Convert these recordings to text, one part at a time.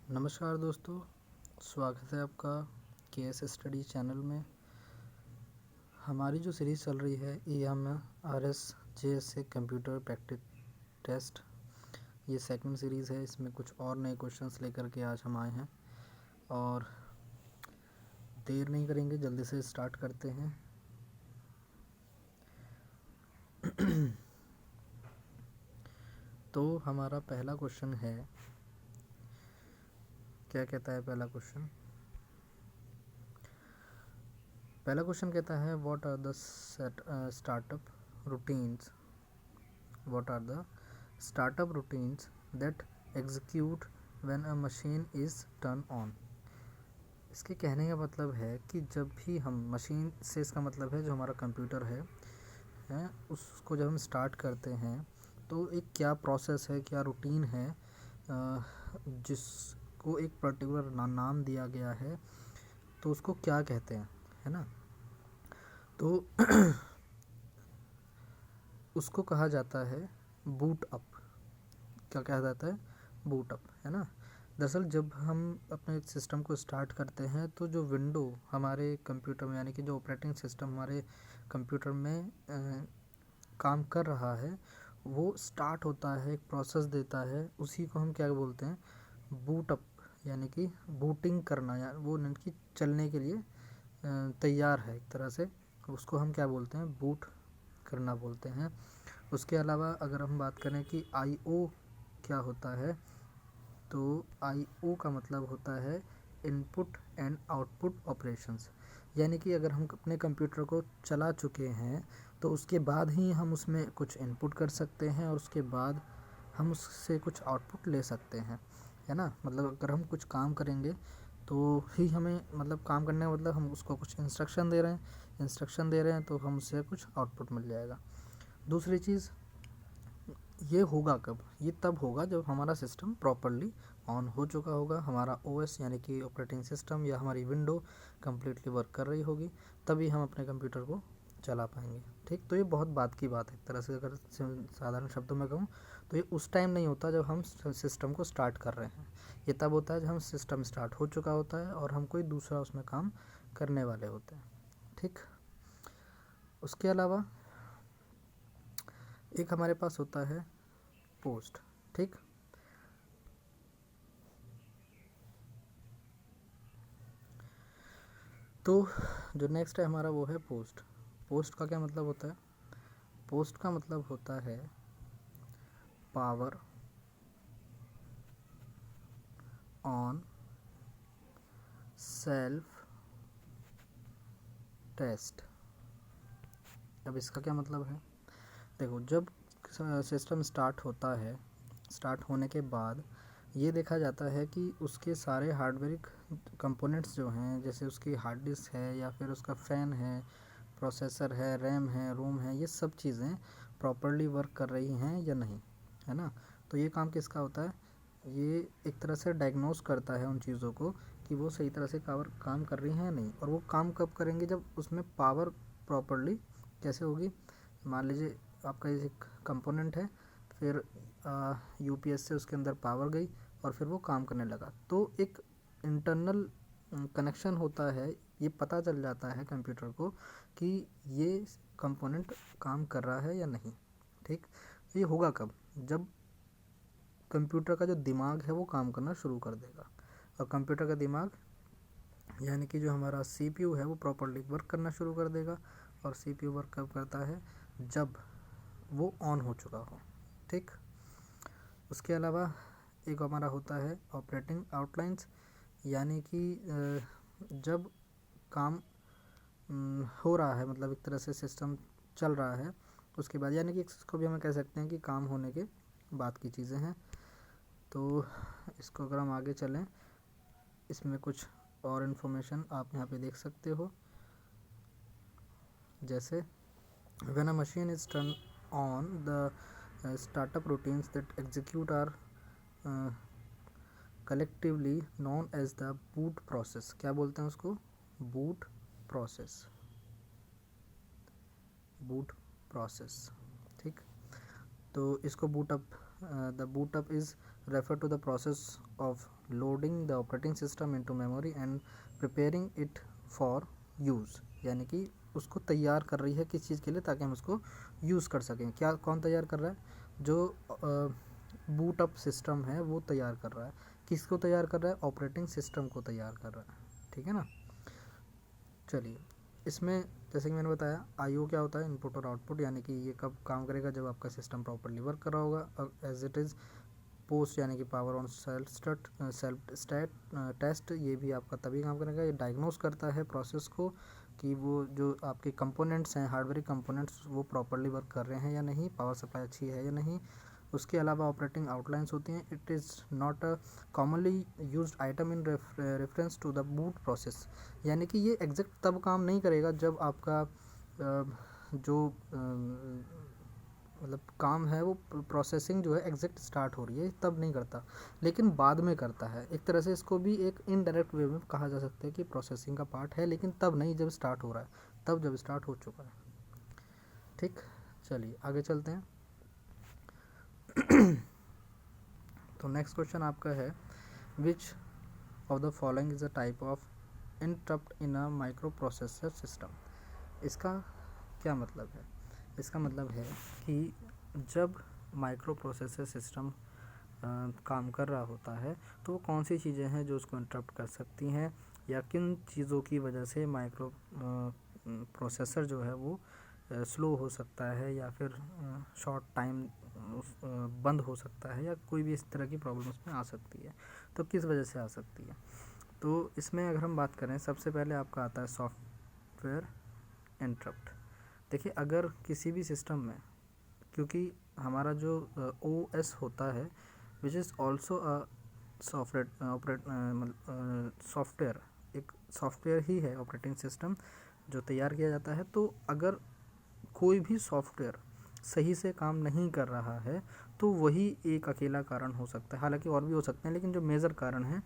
नमस्कार दोस्तों, स्वागत है आपका केएस स्टडी चैनल में। हमारी जो सीरीज़ चल रही है EMRS JSA computer practice test, ये सेकंड सीरीज़ है। इसमें कुछ और नए क्वेश्चंस लेकर के आज हम आए हैं और देर नहीं करेंगे, जल्दी से स्टार्ट करते हैं। तो हमारा पहला क्वेश्चन है, क्या कहता है पहला क्वेश्चन? पहला क्वेश्चन कहता है what are the startup routines that execute when a machine is turn on. इसके कहने का मतलब है कि जब भी हम मशीन से, इसका मतलब है जो हमारा कंप्यूटर है उसको जब हम स्टार्ट करते हैं तो एक क्या प्रोसेस है, क्या रूटीन है जिसको एक पर्टिकुलर नाम दिया गया है, तो उसको क्या कहते हैं, है ना। तो उसको कहा जाता है बूट अप। क्या कहा जाता है? बूट अप, है ना। दरअसल जब हम अपने सिस्टम को स्टार्ट करते हैं तो जो विंडो हमारे कंप्यूटर में, यानी कि जो ऑपरेटिंग सिस्टम हमारे कंप्यूटर में काम कर रहा है, वो स्टार्ट होता है, एक प्रोसेस देता है, उसी को हम क्या बोलते हैं? बूट अप, यानी कि बूटिंग करना, या वो यानी कि चलने के लिए तैयार है एक तरह से, उसको हम क्या बोलते हैं? बूट करना बोलते हैं। उसके अलावा अगर हम बात करें कि IO क्या होता है, तो IO का मतलब होता है इनपुट एंड आउटपुट ऑपरेशंस। यानी कि अगर हम अपने कंप्यूटर को चला चुके हैं तो उसके बाद ही हम उसमें कुछ इनपुट कर सकते हैं और उसके बाद हम उससे कुछ आउटपुट ले सकते हैं, है ना। मतलब अगर हम कुछ काम करेंगे तो ही हमें, मतलब काम करने का मतलब हम उसको कुछ इंस्ट्रक्शन दे रहे हैं तो हम उससे कुछ आउटपुट मिल जाएगा। दूसरी चीज़, ये होगा कब? ये तब होगा जब हमारा सिस्टम प्रॉपरली ऑन हो चुका होगा, हमारा OS यानी कि ऑपरेटिंग सिस्टम या हमारी विंडो कम्प्लीटली वर्क कर रही होगी, तभी हम अपने कंप्यूटर को चला पाएंगे। ठीक, तो ये बहुत बात की बात है एक तरह से, अगर साधारण शब्दों में कहूँ तो ये उस टाइम नहीं होता जब हम सिस्टम को स्टार्ट कर रहे हैं। ये तब होता है जब हम सिस्टम स्टार्ट हो चुका होता है और हम कोई दूसरा उसमें काम करने वाले होते हैं। ठीक, उसके अलावा एक हमारे पास होता है पोस्ट। ठीक, तो जो नेक्स्ट है हमारा वो है पोस्ट। पोस्ट का क्या मतलब होता है? पोस्ट का मतलब होता है पावर ऑन सेल्फ टेस्ट। अब इसका क्या मतलब है? देखो, जब सिस्टम स्टार्ट होता है, स्टार्ट होने के बाद ये देखा जाता है कि उसके सारे हार्डवेयर कंपोनेंट्स जो हैं, जैसे उसकी हार्ड डिस्क है या फिर उसका फ़ैन है, प्रोसेसर है, रैम है, रोम है, ये सब चीज़ें प्रॉपरली वर्क कर रही हैं या नहीं, है ना। तो ये काम किसका होता है? ये एक तरह से डायग्नोस करता है उन चीज़ों को कि वो सही तरह से काम कर रही हैं या नहीं। और वो काम कब करेंगे? जब उसमें पावर प्रॉपरली कैसे होगी? मान लीजिए आपका ये कंपोनेंट है, फिर UPS से उसके अंदर पावर गई और फिर वो काम करने लगा, तो एक इंटरनल कनेक्शन होता है, ये पता चल जाता है कंप्यूटर को कि ये कंपोनेंट काम कर रहा है या नहीं। ठीक, ये होगा कब? जब कंप्यूटर का जो दिमाग है वो काम करना शुरू कर देगा। और कंप्यूटर का दिमाग यानी कि जो हमारा CPU है वो प्रॉपरली वर्क करना शुरू कर देगा। और CPU वर्क कब करता है? जब वो ऑन हो चुका हो। ठीक, उसके अलावा एक हमारा होता है ऑपरेटिंग आउटलाइंस, यानी कि जब काम हो रहा है, मतलब एक तरह से सिस्टम चल रहा है, उसके बाद, यानी कि इसको भी हम कह सकते हैं कि काम होने के बाद की चीज़ें हैं। तो इसको अगर हम आगे चलें, इसमें कुछ और इन्फॉर्मेशन आप यहाँ पे देख सकते हो, जैसे when a machine is turn on the startup routines that execute are collectively known as the boot process। क्या बोलते हैं उसको? boot process, boot process। ठीक, तो इसको boot up, the boot up is refer to the process of loading the operating system into memory and preparing it for use, यानी कि उसको तैयार कर रही है किस चीज़ के लिए, ताकि हम उसको यूज़ कर सकें। क्या कौन तैयार कर रहा है? जो बूट अप सिस्टम है वो तैयार कर रहा है। किसको तैयार कर रहा है? ऑपरेटिंग सिस्टम को तैयार कर रहा है, ठीक है ना। चलिए, इसमें जैसे कि मैंने बताया आईओ क्या होता है? इनपुट और आउटपुट, यानी कि ये कब काम करेगा? जब आपका सिस्टम प्रॉपरली वर्क कर रहा होगा। एज इट इज़ पोस्ट, यानी कि power on self state test, ये भी आपका तभी काम करेगा। ये डायग्नोस करता है प्रोसेस को कि वो जो आपके कंपोनेंट्स हैं, हार्डवेयर कंपोनेंट्स, वो प्रॉपरली वर्क कर रहे हैं या नहीं, पावर सप्लाई अच्छी है या नहीं। उसके अलावा ऑपरेटिंग आउटलाइंस होती हैं। It is not a commonly used item in reference to the boot process, यानी कि ये एग्जैक्ट तब काम नहीं करेगा जब आपका जो मतलब काम है वो प्रोसेसिंग जो है एग्जैक्ट स्टार्ट हो रही है, तब नहीं करता, लेकिन बाद में करता है। एक तरह से इसको भी एक इनडायरेक्ट वे में कहा जा सकता है कि प्रोसेसिंग का पार्ट है, लेकिन तब नहीं जब स्टार्ट हो रहा है, तब जब स्टार्ट हो चुका है। ठीक, चलिए आगे चलते हैं। तो नेक्स्ट क्वेश्चन आपका है, which of the following is a type of interrupt in a micro processor system. इसका क्या मतलब है? इसका मतलब है कि जब माइक्रो प्रोसेसर सिस्टम काम कर रहा होता है तो वो कौन सी चीज़ें हैं जो उसको इंटरप्ट कर सकती हैं, या किन चीज़ों की वजह से माइक्रो प्रोसेसर जो है वो स्लो हो सकता है, या फिर शॉर्ट टाइम बंद हो सकता है, या कोई भी इस तरह की प्रॉब्लम उसमें आ सकती है। तो किस वजह से आ सकती है? तो इसमें अगर हम बात करें, सबसे पहले आपका आता है सॉफ्टवेयर इंटरप्ट। देखिए, अगर किसी भी सिस्टम में, क्योंकि हमारा जो ओएस होता है which is also a software, एक सॉफ्टवेयर ही है ऑपरेटिंग सिस्टम जो तैयार किया जाता है। तो अगर कोई भी सॉफ्टवेयर सही से काम नहीं कर रहा है तो वही एक अकेला कारण हो सकता है। हालांकि और भी हो सकते हैं, लेकिन जो मेजर कारण है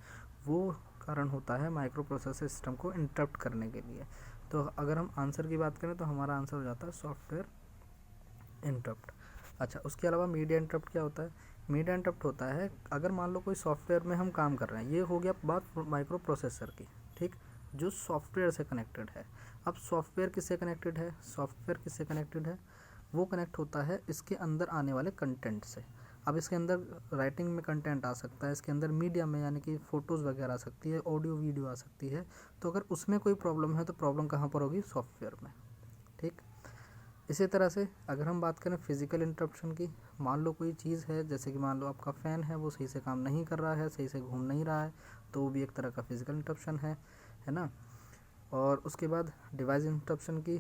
वो कारण होता है माइक्रो प्रोसेसर सिस्टम को इंटरप्ट करने के लिए। तो अगर हम आंसर की बात करें तो हमारा आंसर हो जाता है सॉफ्टवेयर इंटरप्ट। अच्छा, उसके अलावा मीडिया इंटरप्ट क्या होता है? मीडिया इंटरप्ट होता है अगर मान लो कोई सॉफ्टवेयर में हम काम कर रहे हैं, ये हो गया बात माइक्रो प्रोसेसर की, ठीक, जो सॉफ्टवेयर से कनेक्टेड है। अब सॉफ्टवेयर किससे कनेक्टेड है? सॉफ्टवेयर किससे कनेक्टेड है? वो कनेक्ट होता है इसके अंदर आने वाले कंटेंट से। अब इसके अंदर राइटिंग में कंटेंट आ सकता है, इसके अंदर मीडिया में यानी कि फ़ोटोज़ वगैरह आ सकती है, ऑडियो वीडियो आ सकती है। तो अगर उसमें कोई प्रॉब्लम है तो प्रॉब्लम कहाँ पर होगी? सॉफ्टवेयर में, ठीक। इसी तरह से अगर हम बात करें फिज़िकल इंटरप्शन की, मान लो कोई चीज़ है, जैसे कि मान लो आपका फ़ैन है, वो सही से काम नहीं कर रहा है, सही से घूम नहीं रहा है, तो वो भी एक तरह का फिज़िकल इंटरप्शन है ना। और उसके बाद डिवाइस इंटरप्शन की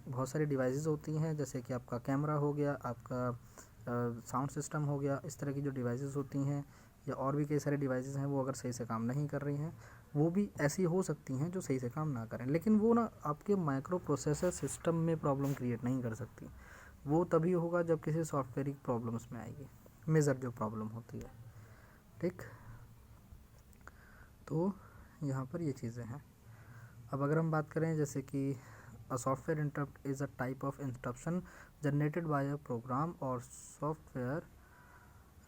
बहुत सारी डिवाइसेस होती हैं, जैसे कि आपका कैमरा हो गया, आपका साउंड सिस्टम हो गया, इस तरह की जो डिवाइसेस होती हैं, या और भी कई सारी डिवाइसेस हैं, वो अगर सही से काम नहीं कर रही हैं, वो भी ऐसी हो सकती हैं जो सही से काम ना करें, लेकिन वो ना आपके माइक्रो प्रोसेसर सिस्टम में प्रॉब्लम क्रिएट नहीं कर सकती। वो तभी होगा जब किसी सॉफ्टवेयर की प्रॉब्लम उसमें आएगी, मेजर जो प्रॉब्लम होती है, ठीक। तो यहाँ पर ये चीज़ें हैं। अब अगर हम बात करें जैसे कि a software interrupt is a type of interruption generated by a program और software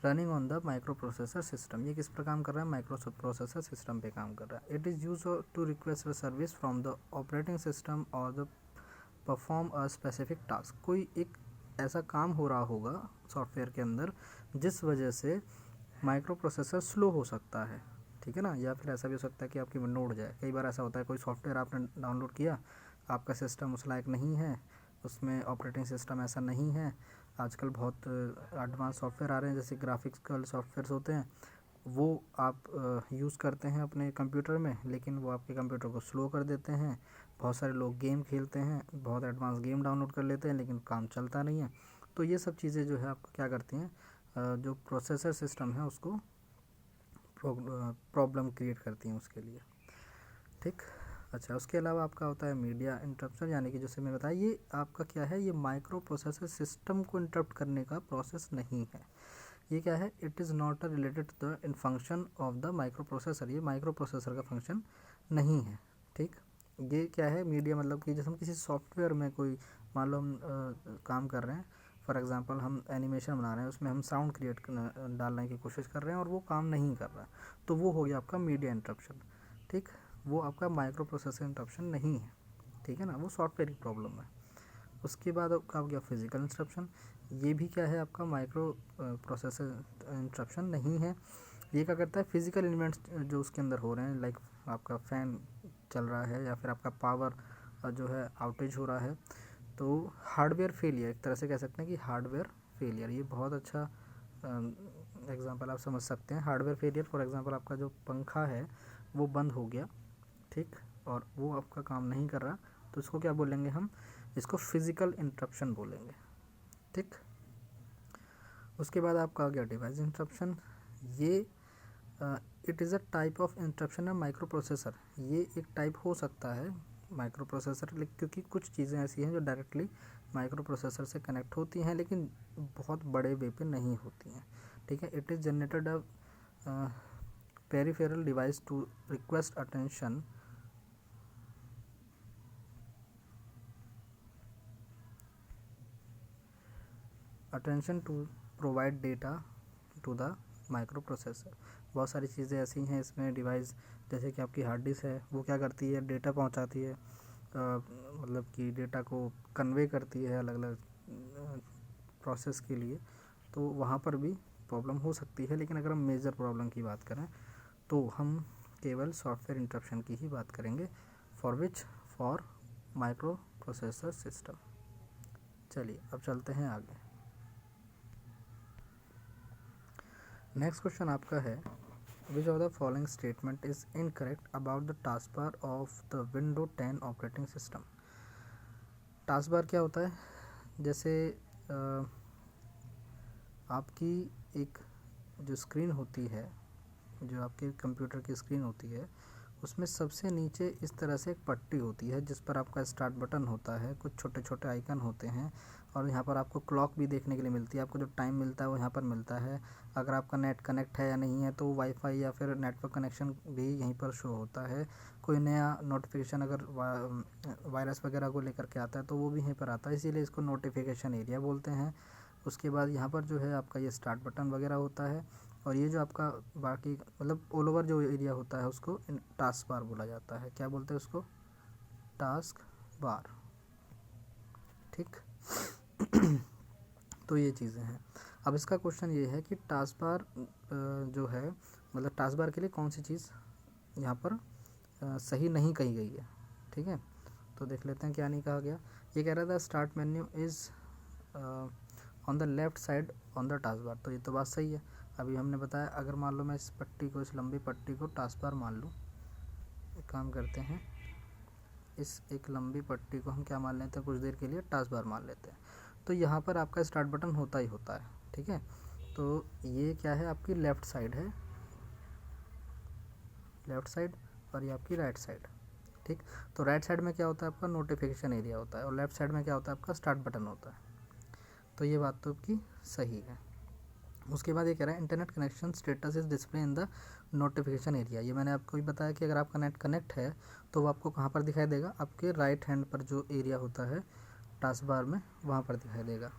running on the micro processor system. ये किस पर काम कर रहा है? माइक्रो प्रोसेसर सिस्टम पे काम कर रहा है। It is use to request a service from the operating system और the perform a specific task. कोई एक ऐसा काम हो रहा होगा सॉफ्टवेयर के अंदर जिस वजह से माइक्रो प्रोसेसर स्लो हो सकता है, ठीक है ना। या फिर ऐसा भी हो सकता है कि आपकी विंडो उड़ जाए। कई बार ऐसा होता है, कोई सॉफ्टवेयर आपने डाउनलोड किया, आपका सिस्टम उस लायक नहीं है, उसमें ऑपरेटिंग सिस्टम ऐसा नहीं है। आजकल बहुत एडवांस सॉफ्टवेयर आ रहे हैं, जैसे ग्राफिकल सॉफ्टवेयर्स होते हैं, वो आप यूज़ करते हैं अपने कंप्यूटर में, लेकिन वो आपके कंप्यूटर को स्लो कर देते हैं। बहुत सारे लोग गेम खेलते हैं, बहुत एडवांस गेम डाउनलोड कर लेते हैं, लेकिन काम चलता नहीं है। तो ये सब चीज़ें जो है आपको क्या करती हैं, जो प्रोसेसर सिस्टम है उसको प्रॉब्लम क्रिएट करती हैं उसके लिए, ठीक। अच्छा, उसके अलावा आपका होता है मीडिया इंटरप्शन, यानी कि जैसे मैंने बताया, ये आपका क्या है, ये माइक्रो प्रोसेसर सिस्टम को इंटरप्ट करने का प्रोसेस नहीं है। ये क्या है? It is not related to the in function of the micro processor. ये माइक्रो प्रोसेसर का फंक्शन नहीं है, ठीक। ये क्या है? मीडिया मतलब कि जैसे हम किसी सॉफ्टवेयर में कोई मान लो हम काम कर रहे हैं, फॉर एग्जांपल हम एनिमेशन बना रहे हैं, उसमें हम साउंड क्रिएट डालने की कोशिश कर रहे हैं और वो काम नहीं कर रहा है, तो वो हो गया आपका मीडिया इंटरप्शन। ठीक, वो आपका माइक्रो प्रोसेसर इंटरप्शन नहीं है, ठीक है ना, वो सॉफ्टवेयर की प्रॉब्लम है। उसके बाद आपका हो गया फिजिकल इंटरप्शन, ये भी क्या है आपका माइक्रो प्रोसेसर इंटरप्शन नहीं है। ये क्या करता है, फिजिकल एलिमेंट्स जो उसके अंदर हो रहे हैं, लाइक आपका फ़ैन चल रहा है या फिर आपका पावर जो है आउटेज हो रहा है, तो हार्डवेयर फेलियर, एक तरह से कह सकते हैं कि हार्डवेयर फेलियर, ये बहुत अच्छा एग्जांपल आप समझ सकते हैं। हार्डवेयर फेलियर फॉर एग्जांपल आपका जो पंखा है वो बंद हो गया, ठीक, और वो आपका काम नहीं कर रहा, तो इसको क्या बोलेंगे हम, इसको फिजिकल इंटरप्शन बोलेंगे। ठीक, उसके बाद आपका आ गया डिवाइस इंटरप्शन। ये it is a type of interruption है माइक्रो प्रोसेसर, ये एक टाइप हो सकता है माइक्रो प्रोसेसर, क्योंकि कुछ चीज़ें ऐसी हैं जो डायरेक्टली माइक्रो प्रोसेसर से कनेक्ट होती हैं लेकिन बहुत बड़े वे पे नहीं होती हैं। ठीक है, it is generated a peripheral device to request attention to provide data to the micro processor. बहुत सारी चीज़ें ऐसी हैं इसमें डिवाइस, जैसे कि आपकी हार्ड डिस्क है, वो क्या करती है, डेटा पहुंचाती है, मतलब कि डेटा को कन्वे करती है अलग अलग प्रोसेस के लिए, तो वहाँ पर भी प्रॉब्लम हो सकती है। लेकिन अगर हम मेजर प्रॉब्लम की बात करें तो हम केवल सॉफ्टवेयर इंटरप्शन की ही बात करेंगे, फॉर माइक्रो प्रोसेसर सिस्टम। चलिए अब चलते हैं आगे। नेक्स्ट क्वेश्चन आपका है, which of the following statement is incorrect about the task bar of the window 10 operating system. Task bar क्या होता है, जैसे आपकी एक जो स्क्रीन होती है, जो आपके कंप्यूटर की स्क्रीन होती है, उसमें सबसे नीचे इस तरह से एक पट्टी होती है जिस पर आपका स्टार्ट बटन होता है, कुछ छोटे छोटे आइकन होते हैं, और यहाँ पर आपको क्लॉक भी देखने के लिए मिलती है, आपको जो टाइम मिलता है वो यहाँ पर मिलता है। अगर आपका नेट कनेक्ट है या नहीं है तो वाईफाई या फिर नेटवर्क कनेक्शन भी यहीं पर शो होता है। कोई नया नोटिफिकेशन अगर वायरस वगैरह को लेकर के आता है तो वो भी यहीं पर आता है, इसीलिए इसको नोटिफिकेशन एरिया बोलते हैं। उसके बाद यहाँ पर जो है आपका ये स्टार्ट बटन वगैरह होता है, और ये जो आपका बाकी मतलब ऑल ओवर जो एरिया होता है उसको टास्क बार बोला जाता है। क्या बोलते हैं उसको, टास्क बार। ठीक तो ये चीज़ें हैं। अब इसका क्वेश्चन ये है कि टास्क बार जो है, मतलब टास्क बार के लिए कौन सी चीज़ यहाँ पर सही नहीं कही गई है। ठीक है, तो देख लेते हैं क्या नहीं कहा गया। ये कह रहा था start menu is on the left side on the task bar, तो ये तो बात सही है। अभी हमने बताया, अगर मान लो मैं इस पट्टी को, इस लंबी पट्टी को टास्क बार मान लूँ, एक काम करते हैं, इस एक लंबी पट्टी को हम क्या मान लेते हैं, कुछ देर के लिए टास्क बार मान लेते हैं, तो यहाँ पर आपका स्टार्ट बटन होता ही होता है। ठीक है, तो ये क्या है, आपकी लेफ़्ट साइड है, लेफ़्ट साइड, और ये आपकी राइट साइड। ठीक, तो राइट साइड में क्या होता है, आपका नोटिफिकेशन एरिया होता है, और लेफ़्ट साइड में क्या होता है, आपका स्टार्ट बटन होता है। तो ये बात तो आपकी सही है। उसके बाद ये कह रहा है internet connection status is display in the notification area. ये मैंने आपको भी बताया कि अगर आपका नेट कनेक्ट है तो वो आपको कहाँ पर दिखाई देगा, आपके राइट हैंड पर जो एरिया होता है टास्क बार में, वहाँ पर दिखाई देगा।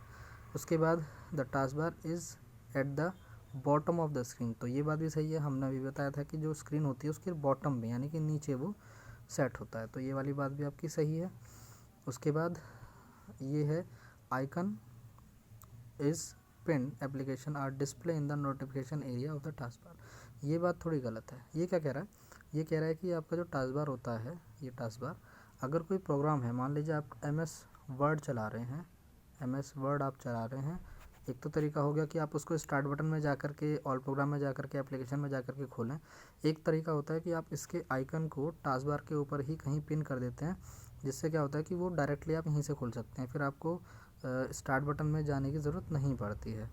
उसके बाद the task bar is at the bottom of the screen, तो ये बात भी सही है। हमने अभी बताया था कि जो स्क्रीन होती है उसके बॉटम में, यानी कि नीचे वो सेट होता है, तो ये वाली बात भी आपकी सही है। उसके बाद ये है icon is pin application are display in the notification area of the taskbar, ये बात थोड़ी गलत है। ये क्या कह रहा है, ये कह रहा है कि आपका जो टास्क बार होता है, ये टास्क बार, अगर कोई प्रोग्राम है, मान लीजिए आप MS वर्ड चला रहे हैं, MS वर्ड आप चला रहे हैं, एक तो तरीका हो गया कि आप उसको स्टार्ट बटन में जा कर के, ऑल प्रोग्राम में जा कर के, एप्लीकेशन में जा कर के खोलें। एक तरीका होता है कि आप इसके आइकन को टास्क बार के ऊपर ही कहीं पिन कर देते हैं, जिससे क्या होता है कि वो डायरेक्टली आप यहीं से खोल सकते हैं, फिर आपको स्टार्ट बटन में जाने की ज़रूरत नहीं पड़ती है।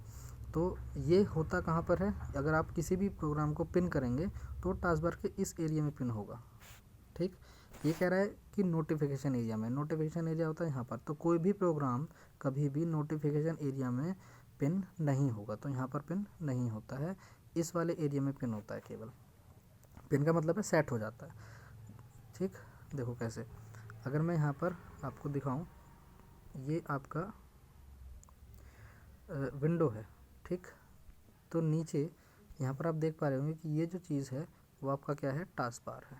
तो ये होता कहाँ पर है, अगर आप किसी भी प्रोग्राम को पिन करेंगे तो टास्क बार के इस एरिया में पिन होगा। ठीक, ये कह रहा है कि नोटिफिकेशन एरिया में, नोटिफिकेशन एरिया होता है यहाँ पर, तो कोई भी प्रोग्राम कभी भी नोटिफिकेशन एरिया में पिन नहीं होगा, तो यहाँ पर पिन नहीं होता है, इस वाले एरिया में पिन होता है केवल। पिन का मतलब है सेट हो जाता है। ठीक, देखो कैसे, अगर मैं यहाँ पर आपको दिखाऊं, ये आपका विंडो है, ठीक। तो नीचे यहाँ पर आप देख पा रहे होंगे कि ये जो चीज़ है वो आपका क्या है, टास्क बार है,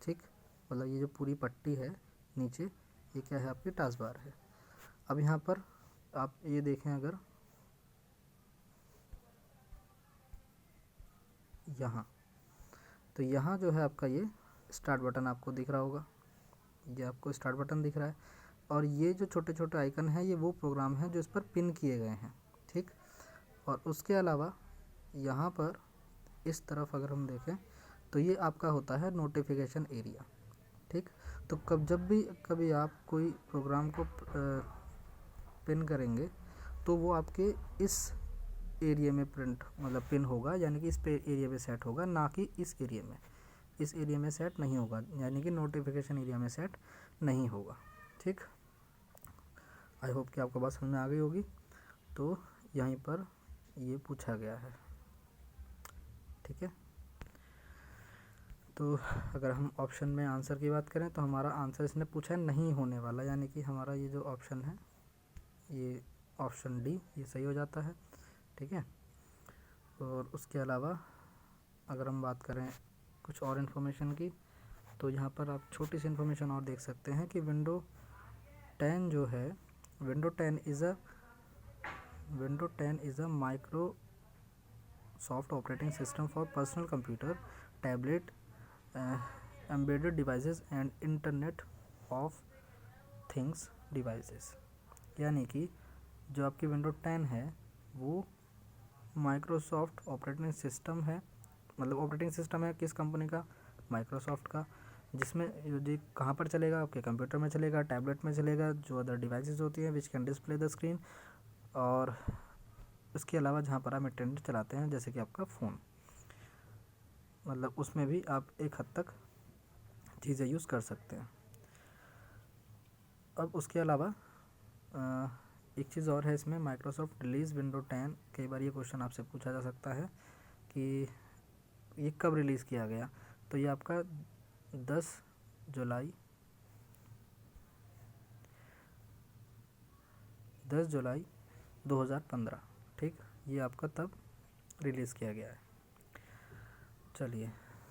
ठीक। मतलब ये जो पूरी पट्टी है नीचे, ये क्या है, आपकी टास्क बार है। अब यहाँ पर आप ये देखें अगर यहाँ, तो यहाँ जो है आपका ये स्टार्ट बटन आपको दिख रहा होगा, ये आपको स्टार्ट बटन दिख रहा है। और ये जो छोटे छोटे आइकन हैं ये वो प्रोग्राम हैं जो इस पर पिन किए गए हैं, ठीक। और उसके अलावा यहाँ पर इस तरफ अगर हम देखें तो ये आपका होता है नोटिफिकेशन एरिया, ठीक। तो जब भी कभी आप कोई प्रोग्राम को पिन करेंगे तो वो आपके इस एरिया में प्रिंट मतलब पिन होगा, यानी कि इस पे एरिया में सेट होगा, ना कि इस एरिया में। इस एरिया में सेट नहीं होगा, यानी कि नोटिफिकेशन एरिया में सेट नहीं होगा, ठीक। आई होप कि आपको बात समझ में आ गई होगी। तो यहीं पर ये पूछा गया है, ठीक है। तो अगर हम ऑप्शन में आंसर की बात करें तो हमारा आंसर इसने पूछा है नहीं होने वाला, यानी कि हमारा ये जो ऑप्शन है ये ऑप्शन डी ये सही हो जाता है, ठीक है। और उसके अलावा अगर हम बात करें कुछ और इन्फॉर्मेशन की, तो यहाँ पर आप छोटी सी इन्फॉर्मेशन और देख सकते हैं कि विंडो 10 जो है, window 10 is a Microsoft operating system for personal computer, tablet, embedded devices and internet of things devices. यानी कि जो आपकी विंडो 10 है वो माइक्रोसॉफ्ट ऑपरेटिंग सिस्टम है, मतलब ऑपरेटिंग सिस्टम है किस कंपनी का, माइक्रोसॉफ्ट का, जिसमें ये कहाँ पर चलेगा, आपके कंप्यूटर में चलेगा, टैबलेट में चलेगा, जो अदर डिवाइसेस होती हैं which can display the screen, और इसके अलावा जहाँ पर आप इंटरनेट चलाते हैं जैसे कि आपका फ़ोन, मतलब उसमें भी आप एक हद तक चीज़ें यूज़ कर सकते हैं। अब उसके अलावा एक चीज़ और है इसमें, माइक्रोसॉफ्ट रिलीज़ विंडो 10। कई बार ये क्वेश्चन आपसे पूछा जा सकता है कि ये कब रिलीज़ किया गया, तो ये आपका 10 जुलाई 2015, ठीक। ये आपका तब रिलीज़ किया गया है। चलिए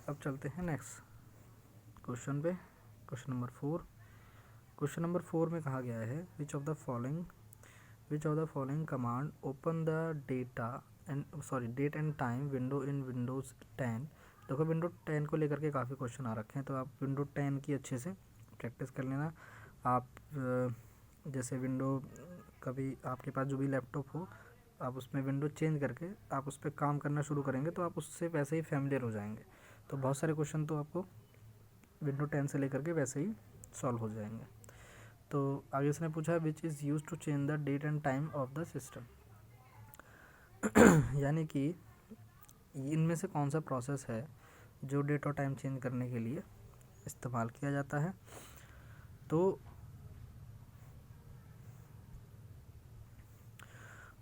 अब चलते हैं नेक्स्ट क्वेश्चन पे, क्वेश्चन नंबर 4। क्वेश्चन नंबर 4 में कहा गया है which of the following command open the date and time window in Windows 10। देखो विंडो 10 को लेकर के काफ़ी क्वेश्चन आ रखे हैं, तो आप विंडो 10 की अच्छे से प्रैक्टिस कर लेना। आप जैसे विंडो कभी आपके पास जो भी लैपटॉप हो, आप उसमें विंडो चेंज करके आप उस पर काम करना शुरू करेंगे तो आप उससे वैसे ही फैमिलियर हो जाएंगे। तो बहुत सारे क्वेश्चन तो आपको विंडो 10 से लेकर के वैसे ही सॉल्व हो जाएंगे। तो आगे इसने पूछा है which is use to change the date and time of the system. यानी कि इनमें से कौन सा प्रोसेस है जो डेट और टाइम चेंज करने के लिए इस्तेमाल किया जाता है। तो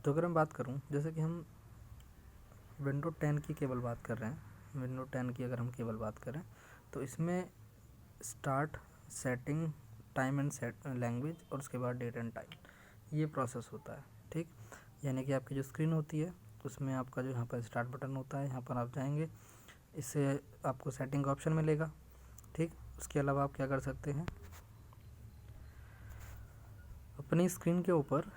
अगर हम बात करूं, जैसे कि हम विंडो 10 की केवल बात कर रहे हैं, विंडो 10 की अगर हम केवल बात करें तो इसमें start, setting, time and set language, और उसके बाद डेट एंड टाइम, ये प्रोसेस होता है, ठीक। यानी कि आपकी जो स्क्रीन होती है उसमें आपका जो यहाँ पर स्टार्ट बटन होता है, यहाँ पर आप जाएंगे, इससे आपको सेटिंग का ऑप्शन मिलेगा, ठीक। उसके अलावा आप क्या कर सकते हैं, अपनी स्क्रीन के ऊपर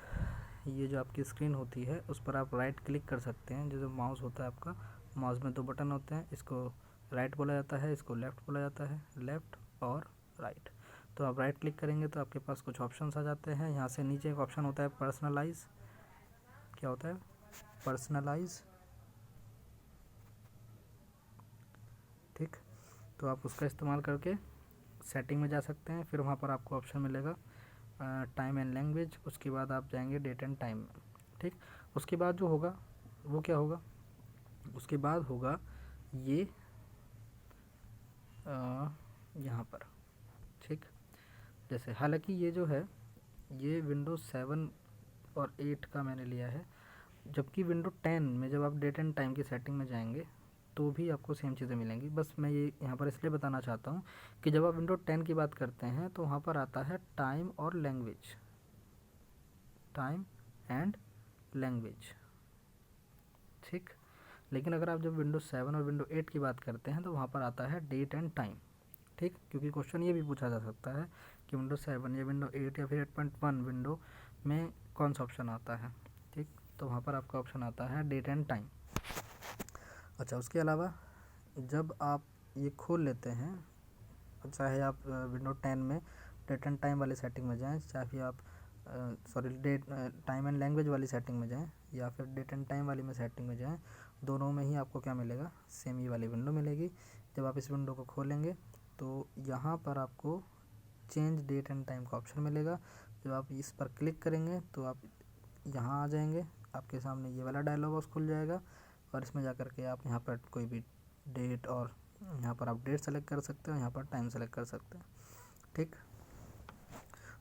ये जो आपकी स्क्रीन होती है उस पर आप राइट क्लिक कर सकते हैं। जो माउस होता है आपका, माउस में 2 बटन होते हैं, इसको राइट बोला जाता है, इसको लेफ़्ट बोला जाता है, लेफ़्ट और राइट। तो आप राइट क्लिक करेंगे तो आपके पास कुछ ऑप्शंस आ जाते हैं। यहाँ से नीचे एक ऑप्शन होता है पर्सनलाइज, क्या होता है, पर्सनलाइज, ठीक। तो आप उसका इस्तेमाल करके सेटिंग में जा सकते हैं, फिर वहाँ पर आपको ऑप्शन मिलेगा टाइम एंड लैंग्वेज, उसके बाद आप जाएंगे डेट एंड टाइम में, ठीक। उसके बाद जो होगा वो क्या होगा, उसके बाद होगा ये यहाँ पर, ठीक। जैसे हालांकि ये जो है ये विंडोज़ 7 और 8 का मैंने लिया है, जबकि विंडो 10 में जब आप डेट एंड टाइम की सेटिंग में जाएंगे तो भी आपको सेम चीज़ें मिलेंगी। बस मैं ये यहाँ पर इसलिए बताना चाहता हूँ कि जब आप विंडो 10 की बात करते हैं तो वहाँ पर आता है टाइम और लैंग्वेज, टाइम एंड लैंग्वेज, ठीक। लेकिन अगर आप जब विंडोज़ 7 और विंडो 8 की बात करते हैं तो वहाँ पर आता है डेट एंड टाइम, ठीक। क्योंकि क्वेश्चन ये भी पूछा जा सकता है कि विंडो 7 या विंडो 8 या फिर 8.1 विंडो में कौन सा ऑप्शन आता है, ठीक। तो वहाँ पर आपका ऑप्शन आता है डेट एंड टाइम। अच्छा, उसके अलावा जब आप ये खोल लेते हैं, चाहे आप विंडो 10 में डेट एंड टाइम वाली सेटिंग में जाएं, चाहे आप डेट टाइम एंड लैंग्वेज वाली सेटिंग में जाएं, या फिर डेट एंड टाइम वाली में सेटिंग में जाएं, दोनों में ही आपको क्या मिलेगा, सेम ही वाली विंडो मिलेगी। जब आप इस विंडो को खोलेंगे तो यहाँ पर आपको चेंज डेट एंड टाइम का ऑप्शन मिलेगा। जब आप इस पर क्लिक करेंगे तो आप यहाँ आ जाएंगे, आपके सामने ये वाला डायलॉग बॉक्स खुल जाएगा और इसमें जा कर के आप यहाँ पर कोई भी डेट, और यहाँ पर आप डेट सेलेक्ट कर सकते हो, यहाँ पर टाइम सेलेक्ट कर सकते हैं, ठीक।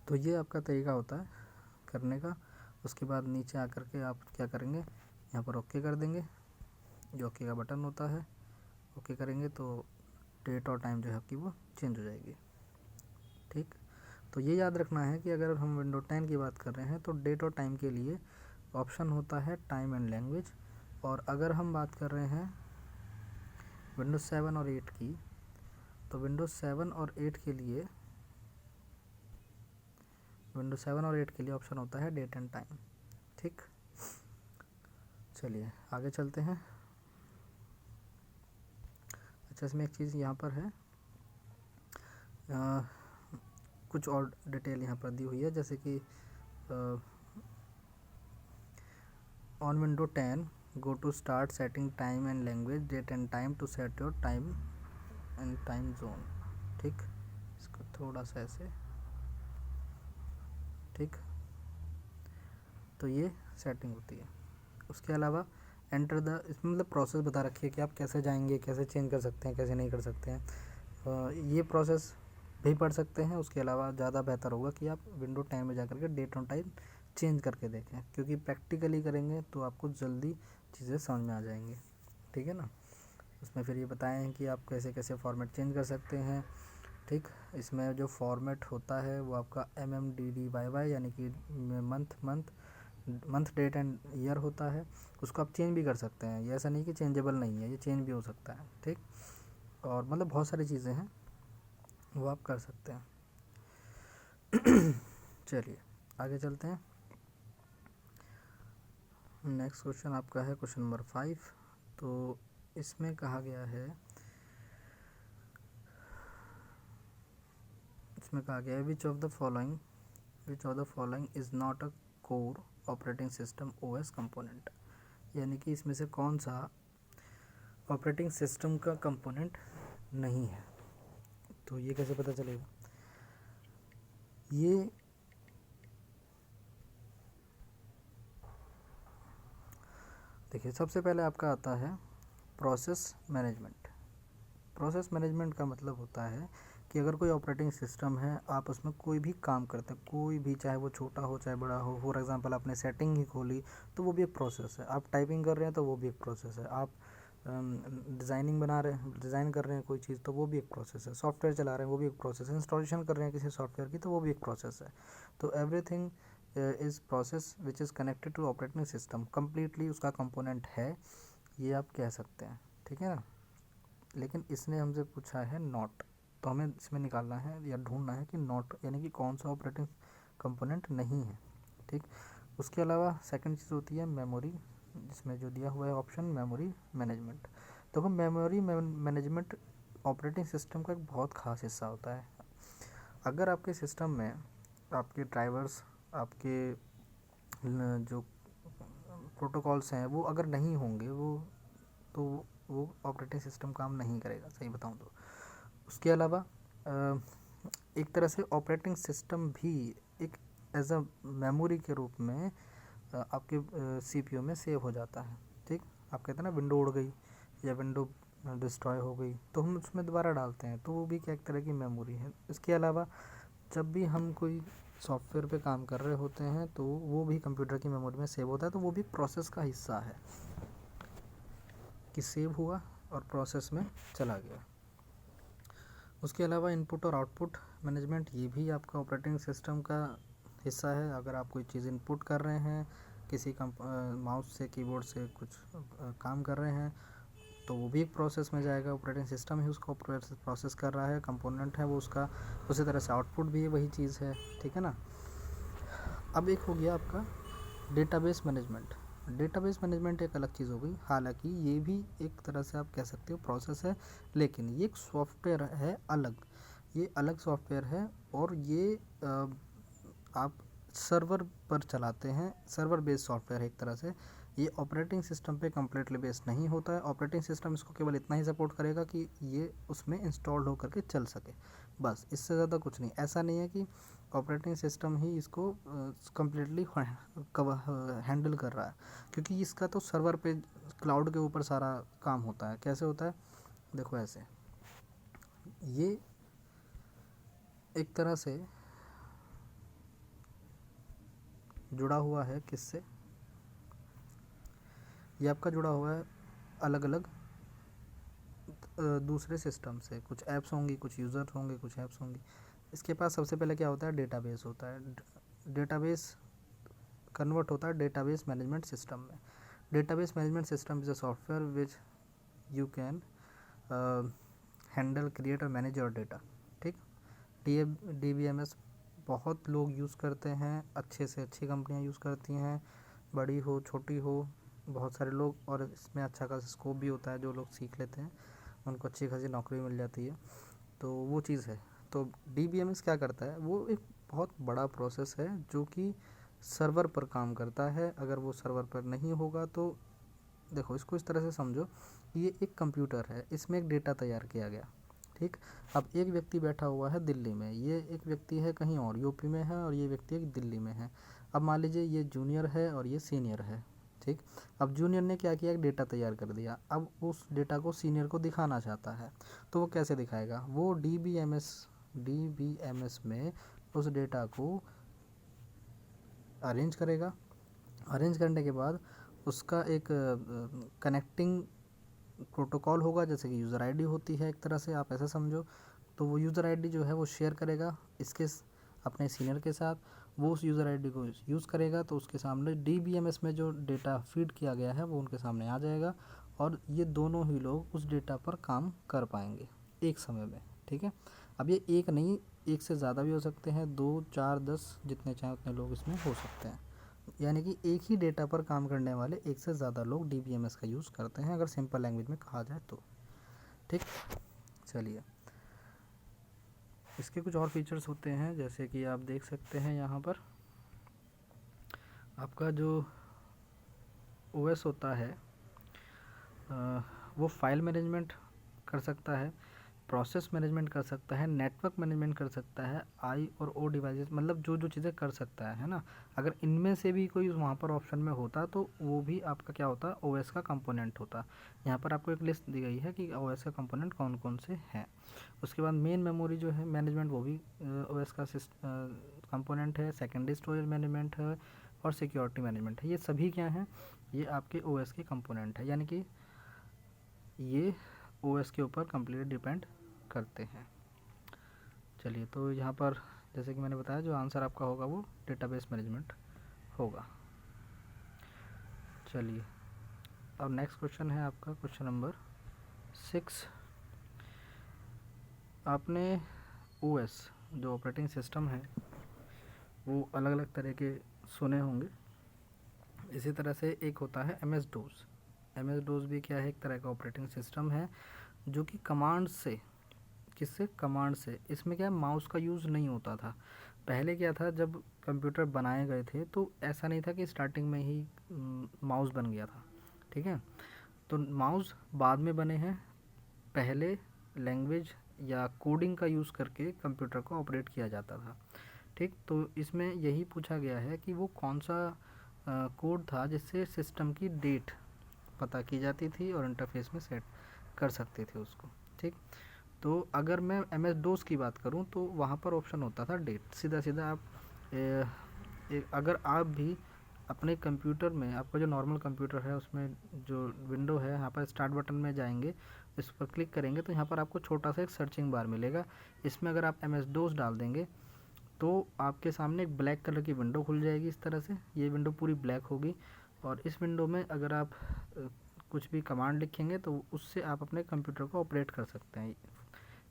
तो ये आपका तरीका होता है करने का। उसके बाद नीचे आकर के आप क्या करेंगे, यहाँ पर ओके कर देंगे, जो ओके का बटन होता है, ओके करेंगे तो डेट और टाइम जो है आपकी वो चेंज हो जाएगी, ठीक। तो ये याद रखना है कि अगर हम विंडो 10 की बात कर रहे हैं तो डेट और टाइम के लिए ऑप्शन होता है टाइम एंड लैंग्वेज, और अगर हम बात कर रहे हैं विंडोज़ 7 और 8 की, तो विंडोज़ 7 और 8 के लिए ऑप्शन होता है डेट एंड टाइम, ठीक। चलिए आगे चलते हैं। अच्छा, इसमें एक चीज़ यहाँ पर है, कुछ और डिटेल यहाँ पर दी हुई है, जैसे कि on window 10 go to start setting time and language date and time to set your time and time zone, ठीक। इसको थोड़ा सा ऐसे, ठीक। तो ये सेटिंग होती है। उसके अलावा एंटर द, इसमें मतलब प्रोसेस बता रखी है कि आप कैसे जाएंगे, कैसे चेंज कर सकते हैं, कैसे नहीं कर सकते हैं। ये प्रोसेस भी पढ़ सकते हैं। उसके अलावा ज़्यादा बेहतर होगा कि आप विंडो 10 में जा कर के डेट और टाइम चेंज करके देखें, क्योंकि प्रैक्टिकली करेंगे तो आपको जल्दी चीज़ें समझ में आ जाएंगी, ठीक है ना। उसमें फिर ये बताएं हैं कि आप कैसे कैसे फॉर्मेट चेंज कर सकते हैं, ठीक। इसमें जो फॉर्मेट होता है वो आपका MMDDYY यानी कि मंथ डेट एंड ईयर होता है, उसको आप चेंज भी कर सकते हैं। ये ऐसा नहीं कि चेंजेबल नहीं है, ये चेंज भी हो सकता है, ठीक। और मतलब बहुत सारी चीज़ें हैं वो आप कर सकते हैं। चलिए आगे चलते हैं। नेक्स्ट क्वेश्चन आपका है क्वेश्चन नंबर 5। तो इसमें कहा गया है, which of the following is not a core operating system OS component, यानी कि इसमें से कौन सा ऑपरेटिंग सिस्टम का कंपोनेंट नहीं है। तो ये कैसे पता चलेगा, ये देखिए, सबसे पहले आपका आता है प्रोसेस मैनेजमेंट। प्रोसेस मैनेजमेंट का मतलब होता है कि अगर कोई ऑपरेटिंग सिस्टम है, आप उसमें कोई भी काम करते हैं, कोई भी, चाहे वो छोटा हो चाहे बड़ा हो, फॉर एग्जांपल आपने सेटिंग ही खोली तो वो भी एक प्रोसेस है। आप टाइपिंग कर रहे हैं तो वो भी एक प्रोसेस है। आप डिज़ाइन कर रहे हैं कोई चीज़ तो वो भी एक प्रोसेस है। सॉफ्टवेयर चला रहे हैं वो भी एक प्रोसेस है। इंस्टॉलेशन कर रहे हैं किसी सॉफ्टवेयर की तो वो भी एक प्रोसेस है। तो everything is process which is connected to operating system, completely उसका कंपोनेंट है, ये आप कह सकते हैं, ठीक है ना। लेकिन इसने हमसे पूछा है नॉट, तो हमें इसमें निकालना है या ढूंढना है कि नॉट यानी कि कौन सा ऑपरेटिंग कंपोनेंट नहीं है, ठीक। उसके अलावा सेकंड चीज़ होती है मेमोरी, जिसमें जो दिया हुआ है ऑप्शन मेमोरी मैनेजमेंट। तो हम मेमोरी मैनेजमेंट ऑपरेटिंग सिस्टम का एक बहुत ख़ास हिस्सा होता है। अगर आपके सिस्टम में आपके ड्राइवर्स, आपके जो प्रोटोकॉल्स हैं वो अगर नहीं होंगे, वो ऑपरेटिंग सिस्टम काम नहीं करेगा, सही बताऊं तो। उसके अलावा एक तरह से ऑपरेटिंग सिस्टम भी एक एज अ मेमोरी के रूप में आपके CPU में सेव हो जाता है, ठीक। आप कहते हैं ना विंडो उड़ गई या विंडो डिस्ट्रॉय हो गई तो हम उसमें दोबारा डालते हैं, तो वो भी क्या एक तरह की मेमोरी है। इसके अलावा जब भी हम कोई सॉफ्टवेयर पे काम कर रहे होते हैं तो वो भी कंप्यूटर की मेमोरी में सेव होता है, तो वो भी प्रोसेस का हिस्सा है कि सेव हुआ और प्रोसेस में चला गया। उसके अलावा इनपुट और आउटपुट मैनेजमेंट, ये भी आपका ऑपरेटिंग सिस्टम का हिस्सा है। अगर आप कोई चीज़ इनपुट कर रहे हैं किसी माउस से कीबोर्ड से कुछ काम कर रहे हैं तो वो भी एक प्रोसेस में जाएगा, ऑपरेटिंग सिस्टम ही उसको प्रोसेस कर रहा है, कंपोनेंट है वो उसका, उसी तरह से आउटपुट भी वही चीज़ है, ठीक है ना। अब एक हो गया आपका डेटाबेस मैनेजमेंट। डेटाबेस मैनेजमेंट एक अलग चीज़ हो गई, हालांकि ये भी एक तरह से आप कह सकते हो प्रोसेस है, लेकिन ये एक सॉफ्टवेयर है अलग, ये अलग सॉफ्टवेयर है और ये आप सर्वर पर चलाते हैं, सर्वर बेस्ड सॉफ्टवेयर है एक तरह से। ये ऑपरेटिंग सिस्टम पे कम्प्लीटली बेस्ड नहीं होता है, ऑपरेटिंग सिस्टम इसको केवल इतना ही सपोर्ट करेगा कि ये उसमें इंस्टॉल्ड होकर के चल सके, बस इससे ज़्यादा कुछ नहीं। ऐसा नहीं है कि ऑपरेटिंग सिस्टम ही इसको कम्प्लीटली हैंडल कर रहा है, क्योंकि इसका तो सर्वर पे क्लाउड के ऊपर सारा काम होता है। कैसे होता है, देखो ऐसे, ये एक तरह से जुड़ा हुआ है किससे, ये आपका जुड़ा हुआ है अलग अलग दूसरे सिस्टम से, कुछ ऐप्स होंगी, कुछ यूज़र होंगे, कुछ ऐप्स होंगी। इसके पास सबसे पहले क्या होता है, डेटाबेस होता है। डेटाबेस कन्वर्ट होता है डेटाबेस मैनेजमेंट सिस्टम में। Database management system is a software which you can handle, create और मैनेज योर डेटा, ठीक। DBMS बहुत लोग यूज़ करते हैं, अच्छे से अच्छी कंपनियां यूज़ करती हैं, बड़ी हो छोटी हो, बहुत सारे लोग, और इसमें अच्छा खासा स्कोप भी होता है, जो लोग सीख लेते हैं उनको अच्छी खासी नौकरी मिल जाती है, तो वो चीज़ है। तो DBMS क्या करता है, वो एक बहुत बड़ा प्रोसेस है जो कि सर्वर पर काम करता है। अगर वो सर्वर पर नहीं होगा तो देखो, इसको इस तरह से समझो कि ये एक कंप्यूटर है, इसमें एक डेटा तैयार किया गया, ठीक। अब एक व्यक्ति बैठा हुआ है दिल्ली में, ये एक व्यक्ति है कहीं और यूपी में है, और ये व्यक्ति एक दिल्ली में है। अब मान लीजिए ये जूनियर है और ये सीनियर है, ठीक। अब जूनियर ने क्या किया, एक डेटा तैयार कर दिया, अब उस डेटा को सीनियर को दिखाना चाहता है, तो वो कैसे दिखाएगा, वो DBMS में उस डेटा को अरेंज करेगा। अरेंज करने के बाद उसका एक कनेक्टिंग प्रोटोकॉल होगा, जैसे कि यूज़र आईडी होती है एक तरह से, आप ऐसा समझो। तो वो यूज़र आईडी जो है वो शेयर करेगा इसके अपने सीनियर के साथ, वो उस यूज़र आईडी को यूज़ करेगा, तो उसके सामने DBMS में जो डेटा फीड किया गया है वो उनके सामने आ जाएगा, और ये दोनों ही लोग उस डेटा पर काम कर पाएंगे एक समय में, ठीक है। अब ये एक नहीं, एक से ज़्यादा भी हो सकते हैं, 2 4 10 जितने चाहे उतने लोग इसमें हो सकते हैं, यानी कि एक ही डेटा पर काम करने वाले एक से ज़्यादा लोग DBMS का यूज़ करते हैं, अगर सिंपल लैंग्वेज में कहा जाए तो, ठीक। चलिए, इसके कुछ और फीचर्स होते हैं, जैसे कि आप देख सकते हैं यहाँ पर आपका जो OS होता है वो फाइल मैनेजमेंट कर सकता है, प्रोसेस मैनेजमेंट कर सकता है, नेटवर्क मैनेजमेंट कर सकता है, I और O डिवाइसेस, मतलब जो जो चीज़ें कर सकता है ना। अगर इनमें से भी कोई वहाँ पर ऑप्शन में होता तो वो भी आपका क्या होता, OS का कंपोनेंट होता। यहाँ पर आपको एक लिस्ट दी गई है कि OS का कंपोनेंट कौन कौन से हैं। उसके बाद मेन मेमोरी जो है मैनेजमेंट, वो भी OS का कंपोनेंट है। सेकेंडरी स्टोरेज मैनेजमेंट है और सिक्योरिटी मैनेजमेंट है। ये सभी क्या हैं, ये आपके OS के कंपोनेंट है, यानी कि ये OS के ऊपर कम्प्लीट डिपेंड करते हैं। चलिए, तो यहाँ पर जैसे कि मैंने बताया, जो आंसर आपका होगा वो डेटाबेस मैनेजमेंट होगा। चलिए, अब नेक्स्ट क्वेश्चन है आपका क्वेश्चन नंबर 6। आपने OS जो ऑपरेटिंग सिस्टम है वो अलग अलग तरह के सुने होंगे। इसी तरह से एक होता है MS-DOS। MS-DOS भी क्या है, एक तरह का ऑपरेटिंग सिस्टम है जो कि कमांड से, किससे, कमांड से। इसमें क्या, माउस का यूज़ नहीं होता था। पहले क्या था, जब कंप्यूटर बनाए गए थे तो ऐसा नहीं था कि स्टार्टिंग में ही माउस बन गया था, ठीक है। तो माउस बाद में बने हैं, पहले लैंग्वेज या कोडिंग का यूज़ करके कंप्यूटर को ऑपरेट किया जाता था, ठीक। तो इसमें यही पूछा गया है कि वो कौन सा कोड था जिससे सिस्टम की डेट पता की जाती थी और इंटरफेस में सेट कर सकते थे उसको, ठीक। तो अगर मैं MS-DOS की बात करूं तो वहाँ पर ऑप्शन होता था डेट, सीधा सीधा आप अगर आप भी अपने कंप्यूटर में, आपका जो नॉर्मल कंप्यूटर है उसमें जो विंडो है, यहाँ पर स्टार्ट बटन में जाएंगे, इस पर क्लिक करेंगे तो यहाँ पर आपको छोटा सा एक सर्चिंग बार मिलेगा। इसमें अगर आप MS-DOS डाल देंगे तो आपके सामने एक ब्लैक कलर की विंडो खुल जाएगी इस तरह से, ये विंडो पूरी ब्लैक होगी और इस विंडो में अगर आप कुछ भी कमांड लिखेंगे तो उससे आप अपने कंप्यूटर को ऑपरेट कर सकते हैं।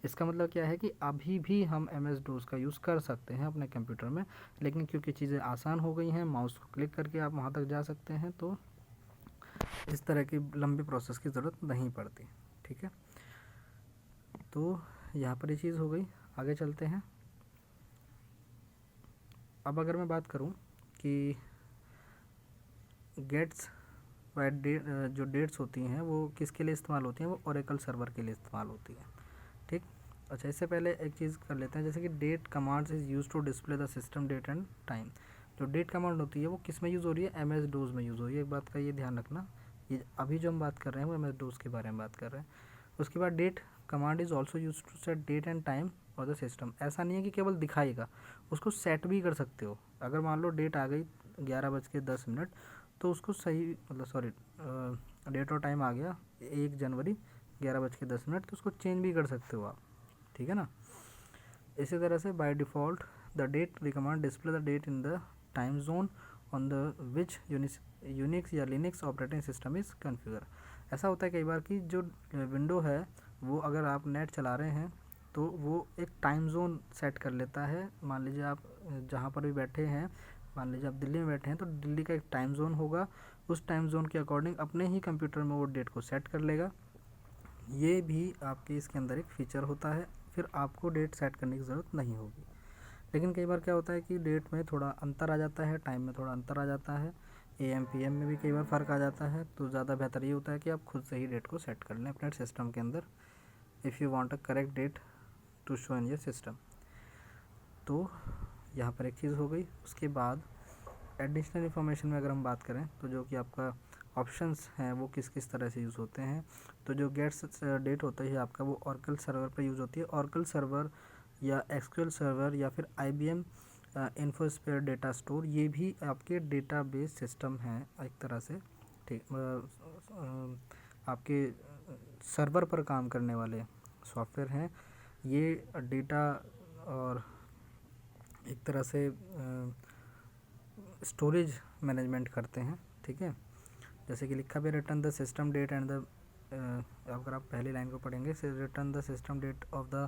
इसका मतलब क्या है कि अभी भी हम MS DOS का यूज़ कर सकते हैं अपने कंप्यूटर में, लेकिन क्योंकि चीज़ें आसान हो गई हैं, माउस को क्लिक करके आप वहाँ तक जा सकते हैं, तो इस तरह की लंबी प्रोसेस की ज़रूरत नहीं पड़ती। ठीक है, तो यहाँ पर ये चीज़ हो गई। आगे चलते हैं। अब अगर मैं बात करूँ कि गेट्स व जो डेट्स होती हैं वो किसके लिए इस्तेमाल होती हैं, वो ओरेकल सर्वर के लिए इस्तेमाल होती है। ठीक, अच्छा, इससे पहले एक चीज़ कर लेते हैं, जैसे कि date commands is use to display the system date and time. जो डेट कमांड होती है वो किस में यूज़ हो रही है, MS DOS में यूज़ हो रही है। एक बात का ये ध्यान रखना, ये अभी जो हम बात कर रहे हैं वो MS DOS के बारे में बात कर रहे हैं। उसके बाद date command is also use to set date and time और द सिस्टम। ऐसा नहीं है कि केवल दिखाएगा, उसको सेट भी कर सकते हो। अगर मान लो डेट आ गई 11:10, तो उसको सही मतलब सॉरी डेट और टाइम आ गया 1 जनवरी 11:10, तो उसको चेंज भी कर सकते हो आप। ठीक है ना। इसी तरह से by default the date command display the date in the time zone on the which Unix या Linux operating system is configure. ऐसा होता है कई बार कि जो विंडो है वो अगर आप नेट चला रहे हैं तो वो एक टाइम जोन सेट कर लेता है। मान लीजिए आप जहाँ पर भी बैठे हैं, मान लीजिए आप दिल्ली में बैठे हैं, तो दिल्ली का एक टाइम जोन होगा, उस टाइम जोन के अकॉर्डिंग अपने ही कंप्यूटर में वो डेट को सेट कर लेगा। ये भी आपके इसके अंदर एक फ़ीचर होता है, फिर आपको डेट सेट करने की ज़रूरत नहीं होगी। लेकिन कई बार क्या होता है कि डेट में थोड़ा अंतर आ जाता है, टाइम में थोड़ा अंतर आ जाता है, AM PM में भी कई बार फ़र्क आ जाता है, तो ज़्यादा बेहतर ये होता है कि आप खुद से ही डेट को सेट कर लें अपने सिस्टम के अंदर, if you want a correct date to show in your system. तो यहाँ पर एक चीज़ हो गई। उसके बाद एडिशनल इन्फॉर्मेशन में अगर हम बात करें तो जो कि आपका ऑप्शंस हैं वो किस किस तरह से यूज़ होते हैं, तो जो गेट्स डेट होता है आपका वो ओरेकल सर्वर पर यूज़ होती है। ओरेकल सर्वर या SQL सर्वर या फिर IBM इन्फोस्फीयर डेटा स्टोर, ये भी आपके डेटाबेस सिस्टम हैं एक तरह से। ठीक, आपके सर्वर पर काम करने वाले सॉफ्टवेयर हैं। ये डेटा और एक तरह से स्टोरेज मैनेजमेंट करते हैं। ठीक है, जैसे कि लिखा भी return the system date and the, अगर आप पहली लाइन को पढ़ेंगे, return the system date of the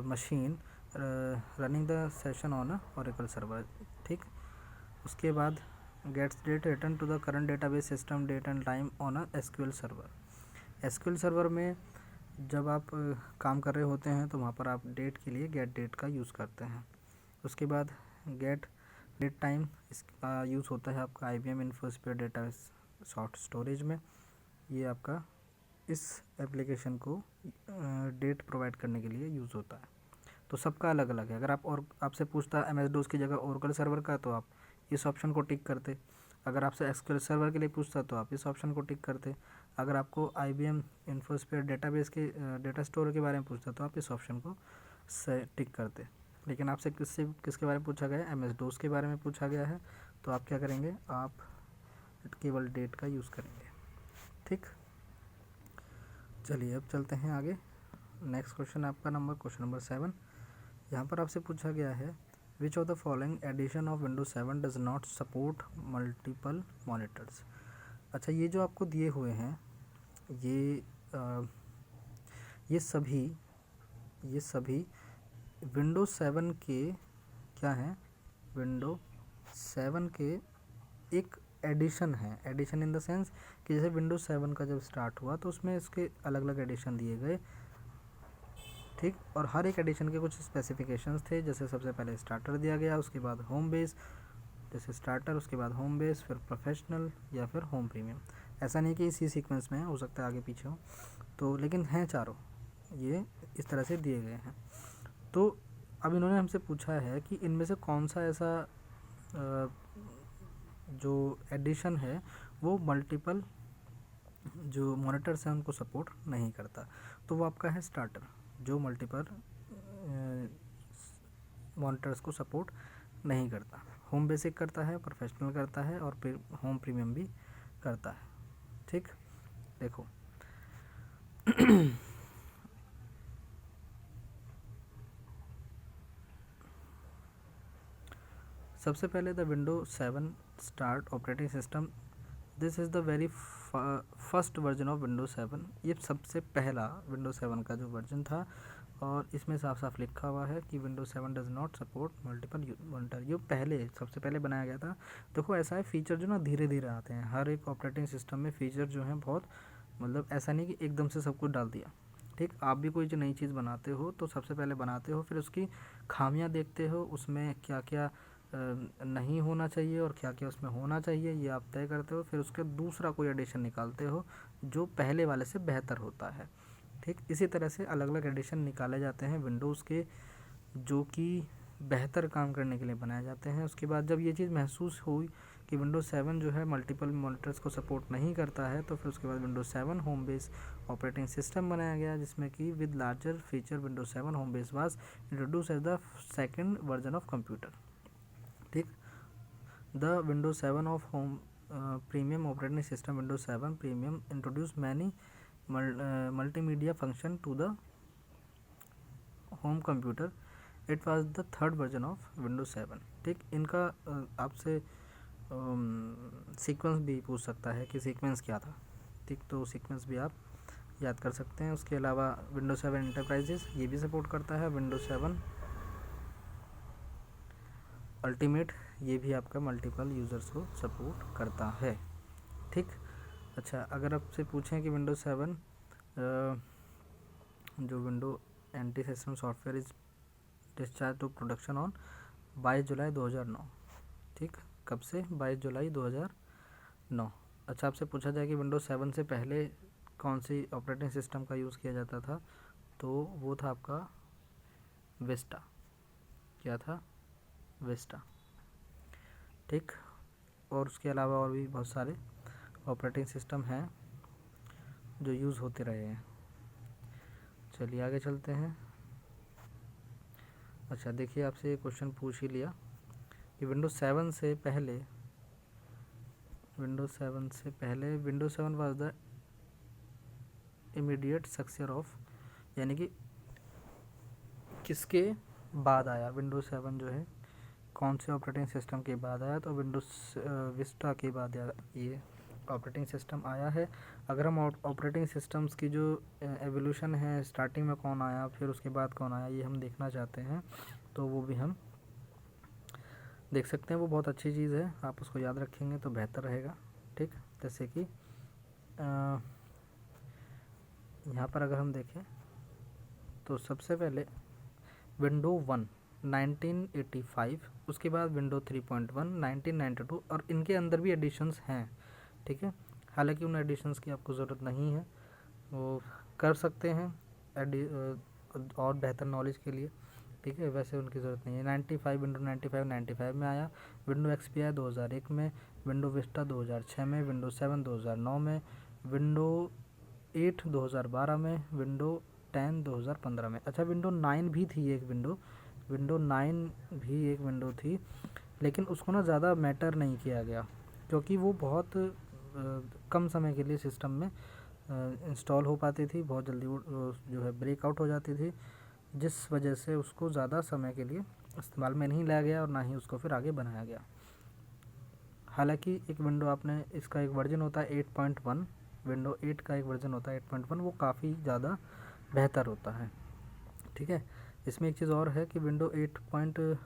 machine running the session on Oracle server. ठीक, उसके बाद gets date return to the current database system date and time on SQL server. SQL server में जब आप काम कर रहे होते हैं तो वहाँ पर आप डेट के लिए गेट डेट का यूज़ करते हैं। उसके बाद गेट डेट टाइम, इसका यूज़ होता है आपका IBM इन्फोस्फीयर डेटा सॉफ्ट स्टोरेज में। ये आपका इस एप्लीकेशन को डेट प्रोवाइड करने के लिए यूज़ होता है। तो सबका अलग अलग है। अगर आप और आपसे पूछता MS DOS की जगह ओरेकल सर्वर का, तो आप इस ऑप्शन को टिक करते। अगर आपसे SQL सर्वर के लिए पूछता तो आप इस ऑप्शन को टिक करते। अगर आपको IBM इन्फोस्फीयर डेटाबेस के डेटा स्टोर के बारे में पूछता तो आप इस ऑप्शन को से टिक करते। लेकिन आपसे किसके बारे में पूछा गया है, MS DOS के बारे में पूछा गया है, तो आप क्या करेंगे, आप केवल डेट का यूज़ करेंगे। ठीक, चलिए अब चलते हैं आगे। नेक्स्ट क्वेश्चन आपका क्वेश्चन नंबर 7। यहाँ पर आपसे पूछा गया है which of the following edition of Windows 7 does not support multiple monitors. अच्छा, ये जो आपको दिए हुए हैं ये सभी Windows 7 के क्या हैं, Windows 7 के एक एडिशन है। एडिशन इन द सेंस कि जैसे Windows 7 का जब स्टार्ट हुआ तो उसमें इसके अलग अलग एडिशन दिए गए। ठीक, और हर एक एडिशन के कुछ स्पेसिफिकेशंस थे। जैसे सबसे पहले स्टार्टर दिया गया, उसके बाद होम बेस, जैसे स्टार्टर, उसके बाद होम बेस, फिर प्रोफेशनल या फिर होम प्रीमियम। ऐसा नहीं कि इसी सीक्वेंस में है, हो सकता है आगे पीछे हो, तो लेकिन हैं चारों, ये इस तरह से दिए गए हैं। तो अब इन्होंने हमसे पूछा है कि इनमें से कौन सा ऐसा जो एडिशन है वो मल्टीपल जो मॉनिटर्स हैं उनको सपोर्ट नहीं करता। तो वो आपका है स्टार्टर, जो मल्टीपल मॉनिटर्स को सपोर्ट नहीं करता। होम बेसिक करता है, प्रोफेशनल करता है और फिर होम प्रीमियम भी करता है। ठीक, देखो सबसे पहले the window 7 start operating system, this is the very first version of window 7। ये सबसे पहला विंडो 7 का जो वर्जन था, और इसमें साफ साफ लिखा हुआ है कि window 7 does not support multiple monitor. ये पहले सबसे पहले बनाया गया था। देखो ऐसा है, फीचर जो ना धीरे धीरे आते हैं, हर एक ऑपरेटिंग सिस्टम में फीचर जो हैं बहुत, मतलब ऐसा नहीं कि एकदम से सब कुछ डाल दिया। ठीक, आप भी कोई जो नई चीज़ बनाते हो तो सबसे पहले बनाते हो, फिर उसकी खामियां देखते हो, उसमें क्या क्या नहीं होना चाहिए और क्या क्या उसमें होना चाहिए, ये आप तय करते हो। फिर उसके दूसरा कोई एडिशन निकालते हो जो पहले वाले से बेहतर होता है। ठीक, इसी तरह से अलग अलग एडिशन निकाले जाते हैं विंडोज़ के, जो कि बेहतर काम करने के लिए बनाए जाते हैं। उसके बाद जब ये चीज़ महसूस हुई कि विंडोज़ 7 जो है मल्टीपल मॉनिटर्स को सपोर्ट नहीं करता है, तो फिर उसके बाद Windows 7 home base operating system बनाया गया, जिसमें कि with larger feature Windows 7 home base was introduce as the second version of computer. ठीक, the Windows 7 of home premium operating system Windows 7 premium introduce many multimedia function to the home computer. It was the third version of Windows 7। ठीक, इनका आपसे sequence भी पूछ सकता है कि sequence क्या था। ठीक, तो सीक्वेंस भी आप याद कर सकते हैं। उसके अलावा Windows 7 इंटरप्राइजेस ये भी सपोर्ट करता है। Windows 7 अल्टीमेट ये भी आपका मल्टीपल यूज़र्स को सपोर्ट करता है। ठीक, अच्छा, अगर आपसे पूछें कि विंडोज़ 7 जो window anti system software is discharge to production on 22 July 2009। ठीक, कब से? 22 जुलाई 2009। अच्छा, आपसे पूछा जाए कि विंडोज़ 7 से पहले कौन सी ऑपरेटिंग सिस्टम का यूज़ किया जाता था, तो वो था आपका विस्टा। क्या था? विस्टा। ठीक, और उसके अलावा और भी बहुत सारे ऑपरेटिंग सिस्टम हैं जो यूज़ होते रहे हैं। चलिए आगे चलते हैं। अच्छा, देखिए आपसे ये क्वेश्चन पूछ ही लिया कि विंडोज़ 7 से पहले Windows 7 was the immediate successor of, यानी कि किसके बाद आया विंडोज़ 7 जो है, कौन से ऑपरेटिंग सिस्टम के बाद आया? तो विंडोज़ विस्टा के बाद ये ऑपरेटिंग सिस्टम आया है। अगर हम ऑपरेटिंग सिस्टम्स की जो एवोल्यूशन है, स्टार्टिंग में कौन आया, फिर उसके बाद कौन आया, ये हम देखना चाहते हैं, तो वो भी हम देख सकते हैं। वो बहुत अच्छी चीज़ है, आप उसको याद रखेंगे तो बेहतर रहेगा। ठीक, जैसे कि यहाँ पर अगर हम देखें तो सबसे पहले विंडो 1 1985, उसके बाद विंडो 3.1 1992, और इनके अंदर भी एडिशंस हैं। ठीक है, हालांकि उन एडिशंस की आपको ज़रूरत नहीं है, वो कर सकते हैं और बेहतर नॉलेज के लिए। ठीक है, वैसे उनकी ज़रूरत नहीं है। 95 विंडो 95 में आया। विंडो एक्सपी आया 2001 में। विंडो विस्टा 2006 में। विंडो 7 2009 में। विंडो 8 2012 में। विंडो 10 2015 में। अच्छा, विंडो 9 भी थी एक विंडो 9 भी एक विंडो थी, लेकिन उसको ना ज़्यादा मैटर नहीं किया गया, क्योंकि वो बहुत कम समय के लिए सिस्टम में इंस्टॉल हो पाती थी, बहुत जल्दी वो जो है ब्रेकआउट हो जाती थी, जिस वजह से उसको ज़्यादा समय के लिए इस्तेमाल में नहीं लाया गया और ना ही उसको फिर आगे बनाया गया। हालांकि एक विंडो आपने इसका एक वर्जन होता है 8.1, विंडो 8 का एक वर्जन होता है 8.1, वो काफ़ी ज़्यादा बेहतर होता है। ठीक है, इसमें एक चीज़ और है कि विंडो 8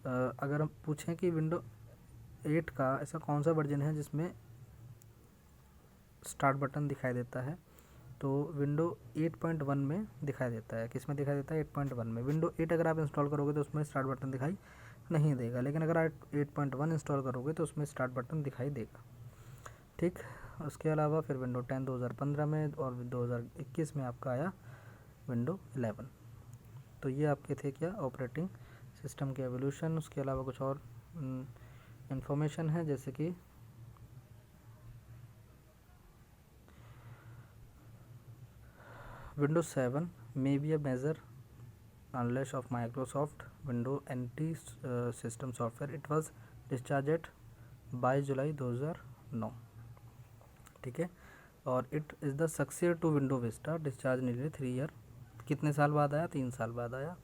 अगर हम पूछें कि विंडो 8 का ऐसा कौन सा वर्जन है जिसमें स्टार्ट बटन दिखाई देता है, तो विंडो 8.1 में दिखाई देता है। किस में दिखाई देता है? 8.1 में। विंडो 8 अगर आप इंस्टॉल करोगे तो उसमें स्टार्ट बटन दिखाई नहीं देगा, लेकिन अगर आप 8.1 इंस्टॉल करोगे तो उसमें स्टार्ट बटन दिखाई देगा। ठीक, उसके अलावा फिर विंडो 10 2015 में, और 2021 में आपका आया विंडो 11। तो ये आपके थे क्या ऑपरेटिंग सिस्टम के एवोल्यूशन। उसके अलावा कुछ और इंफॉर्मेशन है, जैसे कि Windows 7 may be a major unleash of Microsoft Window anti-system software. It was discharged 22 July 2009। ठीक है, और it is the successor to window Vista, discharge nearly 3 year. कितने साल बाद आया? 3 साल बाद आया।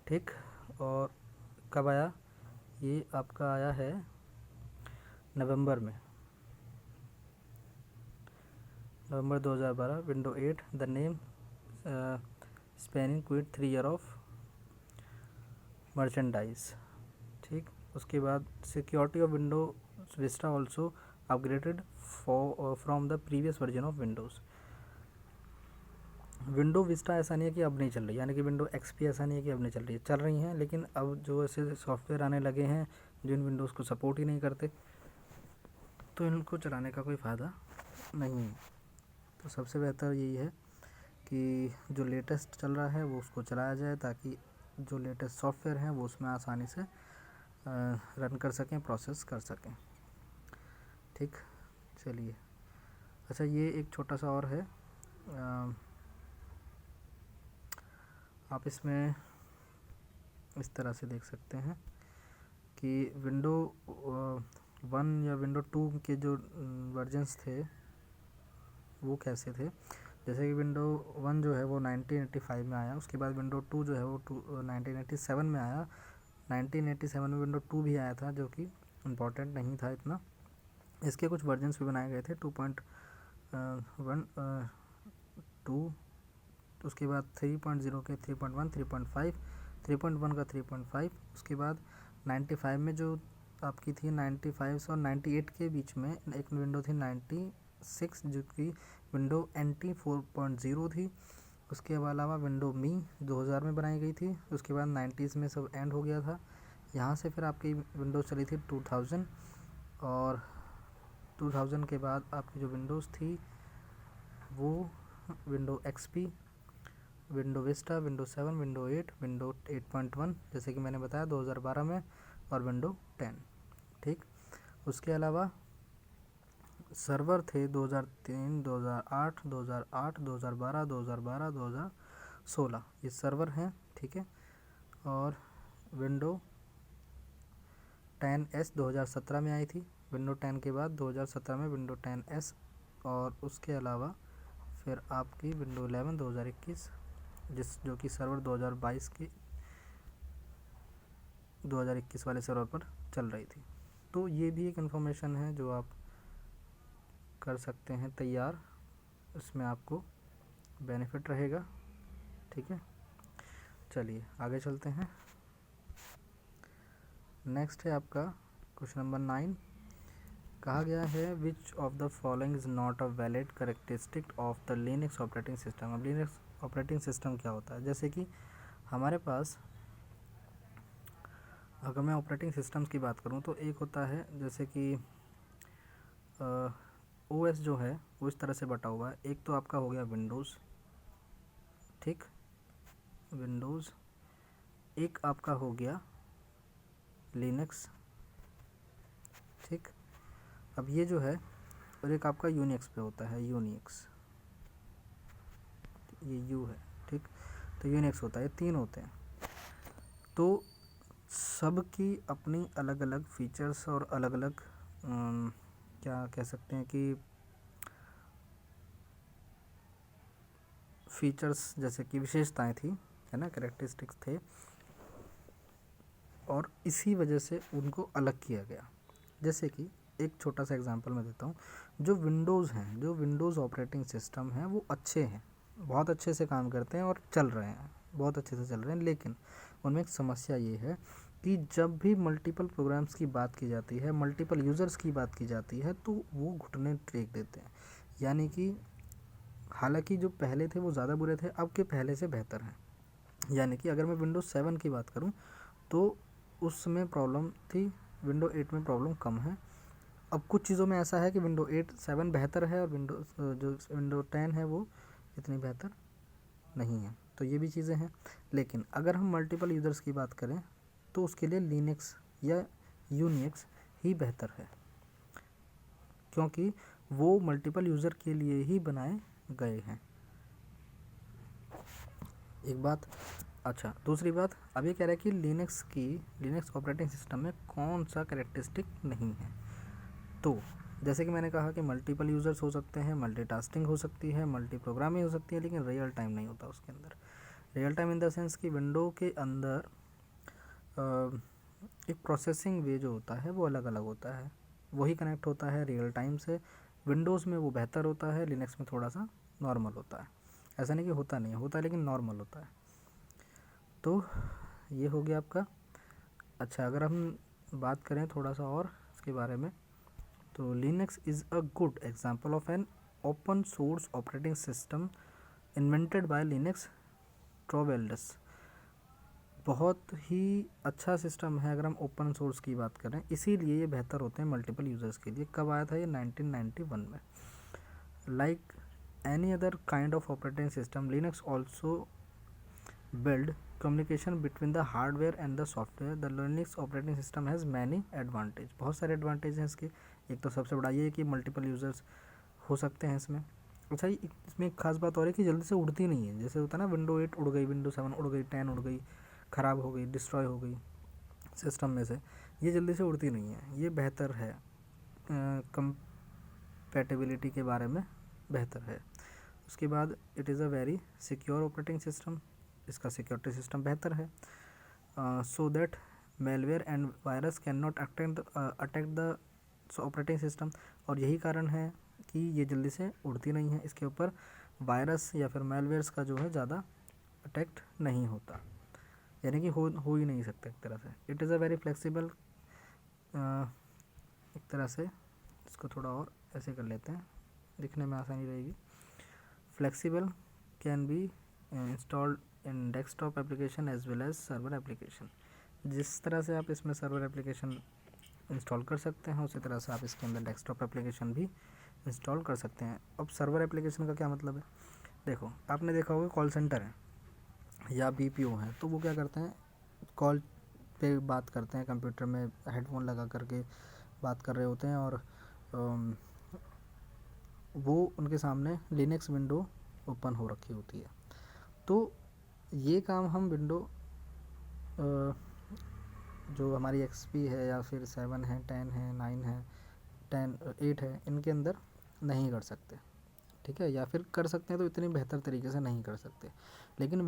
ठीक, और कब आया? ये आपका आया है नवंबर में, नवंबर 2012, window 8, the name spanning quit 3 year of merchandise. ठीक, उसके बाद security of window Vista also upgraded from the previous version of Windows. Window Vista ऐसा नहीं है कि अब नहीं चल रही, यानी कि विंडो एक्सपी ऐसा नहीं है कि अब नहीं चल रही है, चल रही हैं, लेकिन अब जो ऐसे सॉफ्टवेयर आने लगे हैं जो इन विंडोज़ को सपोर्ट ही नहीं करते, तो इनको चलाने का कोई फ़ायदा नहीं है। तो सबसे बेहतर यही है कि जो लेटेस्ट चल रहा है वो उसको चलाया जाए, ताकि जो लेटेस्ट सॉफ्टवेयर हैं वो उसमें आसानी से रन कर सकें, प्रोसेस कर सकें। ठीक, चलिए। अच्छा, ये एक छोटा सा और है, आप इसमें इस तरह से देख सकते हैं कि विंडो 1 या विंडो 2 के जो वर्जन्स थे वो कैसे थे। जैसे कि विंडो 1 जो है वो 1985 में आया, उसके बाद विंडो 2 जो है वो 1987 में आया। 1987 में विंडो 2 भी आया था, जो कि इम्पोर्टेंट नहीं था इतना। इसके कुछ वर्जन्स भी बनाए गए थे, 2.1 2, उसके बाद 3.0 के 3.1 3.5, 3.1 का 3.5, उसके बाद 95 में जो आपकी थी 95 से और 98 के बीच में एक विंडो थी 96, जो कि विंडो NT 4.0 थी। उसके अलावा विंडो मी 2000 में बनाई गई थी। उसके बाद 90s में सब एंड हो गया था। यहाँ से फिर आपकी विंडोज़ चली थी 2000, और 2000 के बाद आपकी जो विंडोज़ थी वो window XP, window Vista, window 7, window 8, window 8.1 जैसे कि मैंने बताया 2012 में, और विंडो 10। ठीक, उसके अलावा सर्वर थे 2003, 2008, 2008, 2012, 2012, 2016, ये सर्वर हैं। ठीक है, और विंडो 10S 2017 में आई थी। विंडो 10 के बाद 2017 में विंडो 10S, और उसके अलावा फिर आपकी विंडो 11 2021, जो कि सर्वर 2021 वाले सर्वर पर चल रही थी। तो ये भी एक इन्फॉर्मेशन है जो आप कर सकते हैं तैयार, इसमें आपको बेनिफिट रहेगा। ठीक है, चलिए आगे चलते हैं। नेक्स्ट है आपका क्वेश्चन नंबर 9। कहा गया है which of the following is not a valid characteristic of the Linux operating system. अब लिनक्स ऑपरेटिंग सिस्टम क्या होता है, जैसे कि हमारे पास, अगर मैं ऑपरेटिंग सिस्टम्स की बात करूं तो एक होता है जैसे कि OS जो है वो इस तरह से बटा हुआ है। एक तो आपका हो गया विंडोज़, ठीक, विंडोज़, एक आपका हो गया लिनक्स, ठीक। अब ये जो है, और एक आपका यूनिक्स पे होता है, यूनिक्स, ये यू है, ठीक, तो यूनिक्स होता है, ये 3 होते हैं। तो सब की अपनी अलग अलग फीचर्स और अलग अलग क्या कह सकते हैं कि फीचर्स, जैसे कि विशेषताएं थी, है ना, कैरेक्टरिस्टिक्स थे, और इसी वजह से उनको अलग किया गया। जैसे कि एक छोटा सा एग्जांपल मैं देता हूँ। जो विंडोज़ हैं, जो विंडोज़ ऑपरेटिंग सिस्टम हैं, वो अच्छे हैं, बहुत अच्छे से काम करते हैं और चल रहे हैं, बहुत अच्छे से चल रहे हैं। लेकिन उनमें एक समस्या ये है कि जब भी मल्टीपल प्रोग्राम्स की बात की जाती है, मल्टीपल यूज़र्स की बात की जाती है, तो वो घुटने टेक देते हैं। यानी कि हालांकि जो पहले थे वो ज़्यादा बुरे थे, अब के पहले से बेहतर हैं। यानी कि अगर मैं विंडोज़ 7 की बात करूं तो उसमें प्रॉब्लम थी, विंडो 8 में प्रॉब्लम कम है। अब कुछ चीज़ों में ऐसा है कि विंडो 8 7 बेहतर है, और विंडो 10 है वो इतनी बेहतर नहीं है। तो ये भी चीज़ें हैं। लेकिन अगर हम मल्टीपल यूज़र्स की बात करें तो उसके लिए लिनक्स या यूनिक्स ही बेहतर है, क्योंकि वो मल्टीपल यूज़र के लिए ही बनाए गए हैं। एक बात। अच्छा, दूसरी बात, अब ये कह रहा है कि लिनक्स ऑपरेटिंग सिस्टम में कौन सा कैरेक्टरिस्टिक नहीं है। तो जैसे कि मैंने कहा कि मल्टीपल यूज़र्स हो सकते हैं, मल्टीटास्किंग हो सकती है, मल्टी प्रोग्रामिंग हो सकती है, लेकिन रियल टाइम नहीं होता उसके अंदर। Real time in the sense कि विंडो के अंदर एक प्रोसेसिंग वे जो होता है वो अलग अलग होता है, वही कनेक्ट होता है रियल टाइम से। विंडोज़ में वो बेहतर होता है, लिनक्स में थोड़ा सा नॉर्मल होता है। ऐसा नहीं कि होता नहीं होता है, लेकिन नॉर्मल होता है। तो ये हो गया आपका। अच्छा, अगर हम बात करें थोड़ा सा और इसके बारे में, तो Linux is a good example of an open source operating system invented by Linux Torvalds. बहुत ही अच्छा सिस्टम है अगर हम ओपन सोर्स की बात करें, इसीलिए ये बेहतर होते हैं मल्टीपल यूज़र्स के लिए। कब आया था ये? 1991 में। Like any other kind of operating system, Linux also build communication between the hardware and the software. The Linux operating system has many advantage. बहुत सारे एडवांटेज हैं इसके। एक तो सबसे बड़ा ये है कि मल्टीपल यूज़र्स हो सकते हैं इसमें। अच्छा, इसमें एक खास बात और है कि जल्दी से उड़ती नहीं है। जैसे होता है ना, विंडो 8 उड़ गई, विंडो 7 उड़ गई, 10 उड़ गई, ख़राब हो गई, डिस्ट्रॉय हो गई सिस्टम में से, ये जल्दी से उड़ती नहीं है। ये बेहतर है, कंपैटिबिलिटी के बारे में बेहतर है। उसके बाद it is a very secure operating system, इसका सिक्योरिटी सिस्टम बेहतर है। So that malware and virus can not attack the operating system. और यही कारण है कि ये जल्दी से उड़ती नहीं है, इसके ऊपर वायरस या फिर मेलवेयर्स का जो है ज़्यादा अटैक्ट नहीं होता, यानी कि हो ही नहीं सकता एक तरह से। It is a very flexible, एक तरह से इसको थोड़ा और ऐसे कर लेते हैं, दिखने में आसानी रहेगी। Flexible can be installed in desktop application as well as server application. जिस तरह से आप इसमें सर्वर एप्लीकेशन इंस्टॉल कर सकते हैं, उसी तरह से आप इसके अंदर डेस्कटॉप एप्लीकेशन भी इंस्टॉल कर सकते हैं। अब सर्वर एप्लीकेशन का क्या मतलब है? देखो, आपने देखा होगा कॉल सेंटर है या बीपीओ है, तो वो क्या करते हैं, कॉल पे बात करते हैं, कंप्यूटर में हेडफोन लगा करके बात कर रहे होते हैं, और वो उनके सामने लिनक्स विंडो ओपन हो रखी होती है। तो ये काम हम विंडो जो हमारी एक्सपी है या फिर 7 है, 10 है, 9 है, 8 है, इनके अंदर नहीं कर सकते, ठीक है? या फिर कर सकते हैं तो इतनी बेहतर तरीके से नहीं कर सकते। लेकिन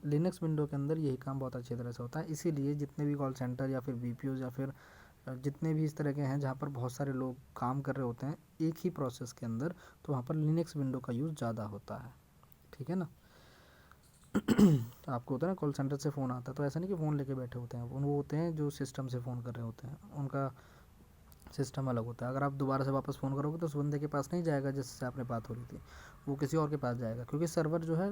लिनक्स विंडो के अंदर यही काम बहुत अच्छी तरह से होता है। इसीलिए जितने भी कॉल सेंटर या फिर बीपीओ या फिर जितने भी इस तरह के हैं जहाँ पर बहुत सारे लोग काम कर रहे होते हैं एक ही प्रोसेस के अंदर, तो वहाँ पर लिनक्स विंडो का यूज़ ज़्यादा होता है, ठीक है ना? आपको होता है ना कॉल सेंटर से फ़ोन आता है, तो ऐसा नहीं कि फ़ोन लेके बैठे होते हैं, वो होते हैं जो सिस्टम से फ़ोन कर रहे होते हैं, उनका सिस्टम अलग होता है। अगर आप दोबारा से वापस फ़ोन करोगे तो उस बंदे के पास नहीं जाएगा जिससे आपने बात हो रही थी, वो किसी और के पास जाएगा, क्योंकि सर्वर जो है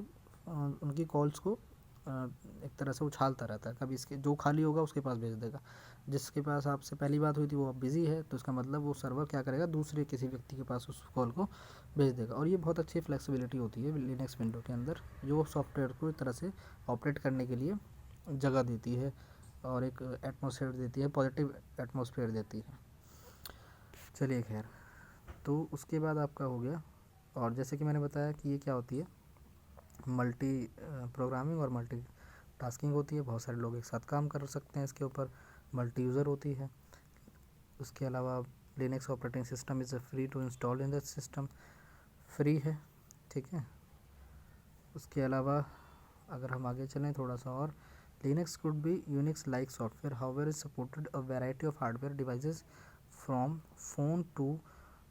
उनकी कॉल्स को एक तरह से उछालता रहता है। कभी इसके जो खाली होगा उसके पास भेज देगा, जिसके पास आपसे पहली बात हुई थी वो अब बिज़ी है, तो इसका मतलब वो सर्वर क्या करेगा, दूसरे किसी व्यक्ति के पास उस कॉल को भेज देगा। और ये बहुत अच्छी फ्लेक्सिबिलिटी होती है लिनक्स विंडो के अंदर, जो सॉफ्टवेयर को एक तरह से ऑपरेट करने के लिए जगह देती है और एक एटमॉस्फेयर देती है, पॉजिटिव एटमॉस्फेयर देती है। चलिए खैर, तो उसके बाद आपका हो गया। और जैसे कि मैंने बताया कि ये क्या होती है, मल्टी प्रोग्रामिंग और मल्टी टास्किंग होती है, बहुत सारे लोग एक साथ काम कर सकते हैं इसके ऊपर, मल्टी यूज़र होती है। उसके अलावा Linux operating system is free to install in the system, free है, ठीक है? उसके अलावा अगर हम आगे चलें थोड़ा सा और, Linux could be Unix like software, however is supported a variety of hardware devices from phone to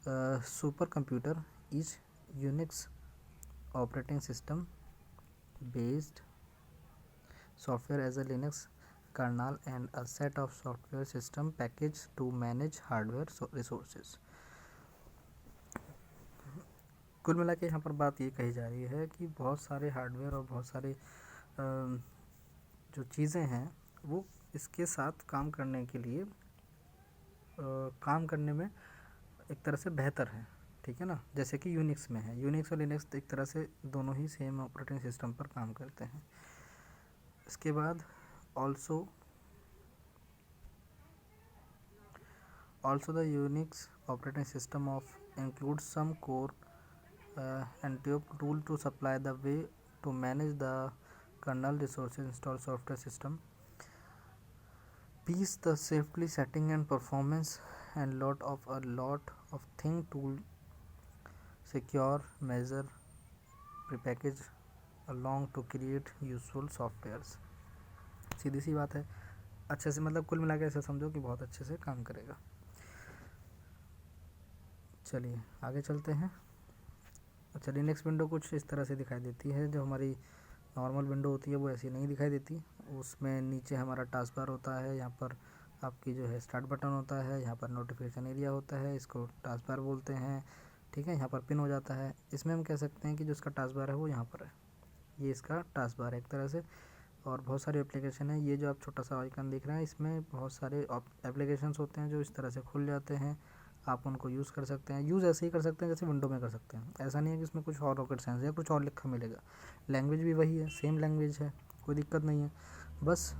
supercomputer. Each Unix operating system based software as a Linux kernel and a set of software system package to manage hardware resources। कुल मिला के यहाँ पर बात ये कही जा रही है कि बहुत सारे हार्डवेयर और बहुत सारे जो चीज़ें हैं वो इसके साथ काम करने के लिए काम करने में एक तरह से बेहतर है, ठीक है ना? जैसे कि यूनिक्स में है, यूनिक्स और लिनक्स एक तरह से दोनों ही सेम ऑपरेटिंग सिस्टम पर काम करते हैं। इसके बाद also the Unix operating system of include some core and tool to supply the way to manage the kernel resources install software system piece the safely setting and performance and lot of thing tool secure measure prepackage along to create useful softwares। सीधी सी बात है, अच्छे से, मतलब कुल मिला के ऐसे समझो कि बहुत अच्छे से काम करेगा। चलिए आगे चलते हैं। चलिए नेक्स्ट विंडो कुछ इस तरह से दिखाई देती है। जो हमारी नॉर्मल विंडो होती है वो ऐसी नहीं दिखाई देती। उसमें नीचे हमारा टास्क बार होता है, यहाँ पर आपकी जो है स्टार्ट बटन होता है, यहाँ पर नोटिफिकेशन एरिया होता है, इसको टास्क बार बोलते हैं, ठीक है। यहाँ पर पिन हो जाता है। इसमें हम कह सकते हैं कि जो इसका टास्क बार है वो यहाँ पर है, ये इसका टास्क बार है एक तरह से। और बहुत सारे एप्लीकेशन है, ये जो आप छोटा सा आइकन देख रहे हैं इसमें बहुत सारे एप्लीकेशंस होते हैं जो इस तरह से खुल जाते हैं। आप उनको यूज़ कर सकते हैं। यूज़ ऐसे ही कर सकते हैं जैसे विंडो में कर सकते हैं। ऐसा नहीं है कि इसमें कुछ और रॉकेट साइंस या कुछ और लिखा मिलेगा। लैंग्वेज भी वही है, सेम लैंग्वेज है, कोई दिक्कत नहीं है। बस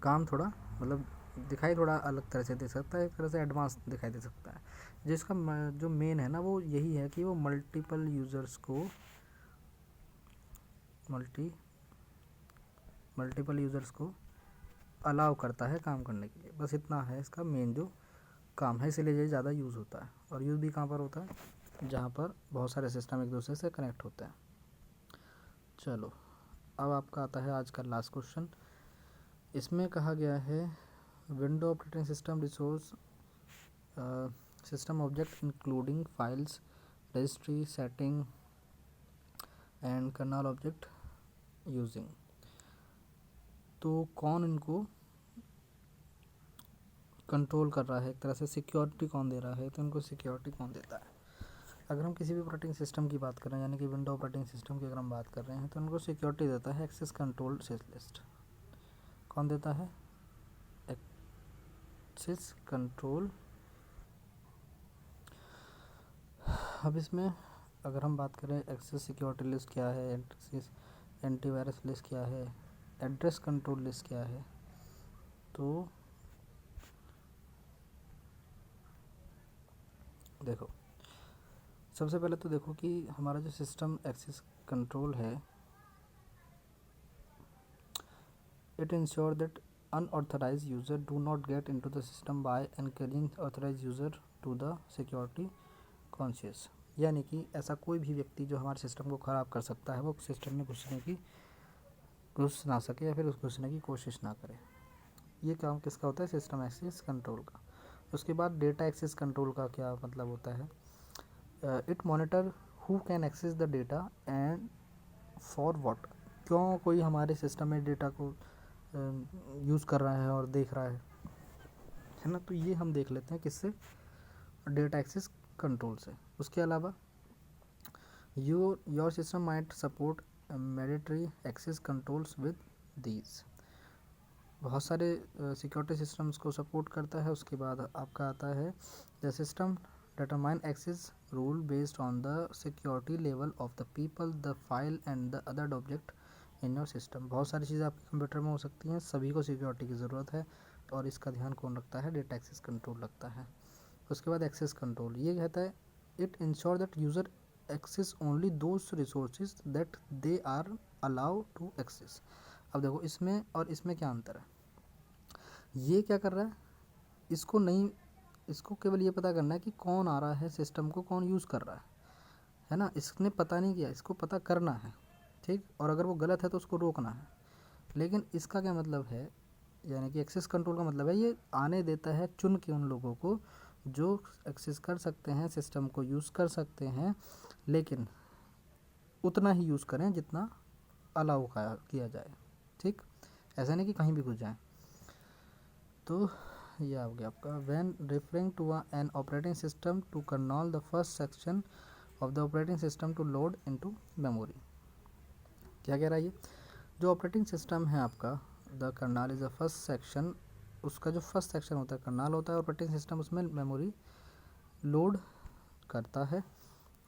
काम थोड़ा मतलब दिखाई थोड़ा अलग तरह से दे सकता है, एक तरह से एडवांस दिखाई दे सकता है। जिसका जो मेन है ना वो यही है कि वो मल्टीपल यूज़र्स को अलाउ करता है काम करने के लिए। बस इतना है इसका मेन जो काम है, इसीलिए ये ज़्यादा यूज़ होता है। और यूज़ भी कहाँ पर होता है, जहाँ पर बहुत सारे सिस्टम एक दूसरे से कनेक्ट होते हैं। चलो अब आपका आता है आज का लास्ट क्वेश्चन। इसमें कहा गया है window operating system resource system object including files, registry, setting and kernel object using. तो कौन इनको कंट्रोल कर रहा है, एक तरह से सिक्योरिटी कौन दे रहा है, तो इनको सिक्योरिटी कौन देता है। अगर हम किसी भी ऑपरेटिंग सिस्टम की बात कर रहे हैं, यानी कि विंडो ऑपरेटिंग सिस्टम की अगर हम बात कर रहे हैं, तो उनको सिक्योरिटी देता है एक्सेस कंट्रोल लिस्ट। कौन देता है, एक्सेस कंट्रोल। अब इसमें अगर हम बात करें एक्सेस सिक्योरिटी लिस्ट क्या है, एक्सेस एंटीवायरस लिस्ट क्या है, एड्रेस कंट्रोल लिस्ट क्या है, तो देखो सबसे पहले तो देखो कि हमारा जो सिस्टम एक्सेस कंट्रोल है, it ensure that unauthorized user do not get into the system by encouraging authorized user to the security conscious। यानी कि ऐसा कोई भी व्यक्ति जो हमारे सिस्टम को ख़राब कर सकता है वो सिस्टम में घुस ना सके या फिर उस घुसने की कोशिश ना करे। ये काम किसका होता है, सिस्टम एक्सेस कंट्रोल का। उसके बाद डेटा एक्सेस कंट्रोल का क्या मतलब होता है, it monitor who can access the data and for what. क्यों कोई हमारे सिस्टम में डेटा को यूज़ कर रहा है और देख रहा है ना। तो ये हम देख लेते हैं किससे, डेटा एक्सेस कंट्रोल से। उसके अलावा your system might support mandatory access controls with these. बहुत सारे सिक्योरिटी सिस्टम्स को सपोर्ट करता है। उसके बाद आपका आता है the system determine access rule based on the security level of the people, the file and the other object in your system। बहुत सारी चीज़ें आपके कंप्यूटर में हो सकती हैं, सभी को सिक्योरिटी की ज़रूरत है और इसका ध्यान कौन रखता है, डेटा एक्सेस कंट्रोल रखता है। उसके बाद एक्सेस कंट्रोल ये कहता है it ensure that user access only those resources that they are allow to access. अब देखो इसमें और इसमें क्या अंतर है, ये क्या कर रहा है, इसको केवल ये पता करना है कि कौन आ रहा है सिस्टम को, कौन यूज़ कर रहा है ना। इसने पता नहीं किया, इसको पता करना है, ठीक। और अगर वो गलत है तो उसको रोकना है। लेकिन इसका क्या मतलब है, यानी कि एक्सेस कंट्रोल का मतलब है ये आने देता है चुन के उन लोगों को जो एक्सेस कर सकते हैं, सिस्टम को यूज़ कर सकते हैं, लेकिन उतना ही यूज़ करें जितना अलाउ किया जाए, ठीक। ऐसा नहीं कि कहीं भी घुस जाए। तो ये आ गया आपका when referring to an operating system to kernel the first section of the operating system to load into memory. क्या कह रहा है ये, जो ऑपरेटिंग सिस्टम है आपका, the kernel is the first section, उसका जो फर्स्ट सेक्शन होता है कर्नल होता है, ऑपरेटिंग सिस्टम उसमें मेमोरी लोड करता है।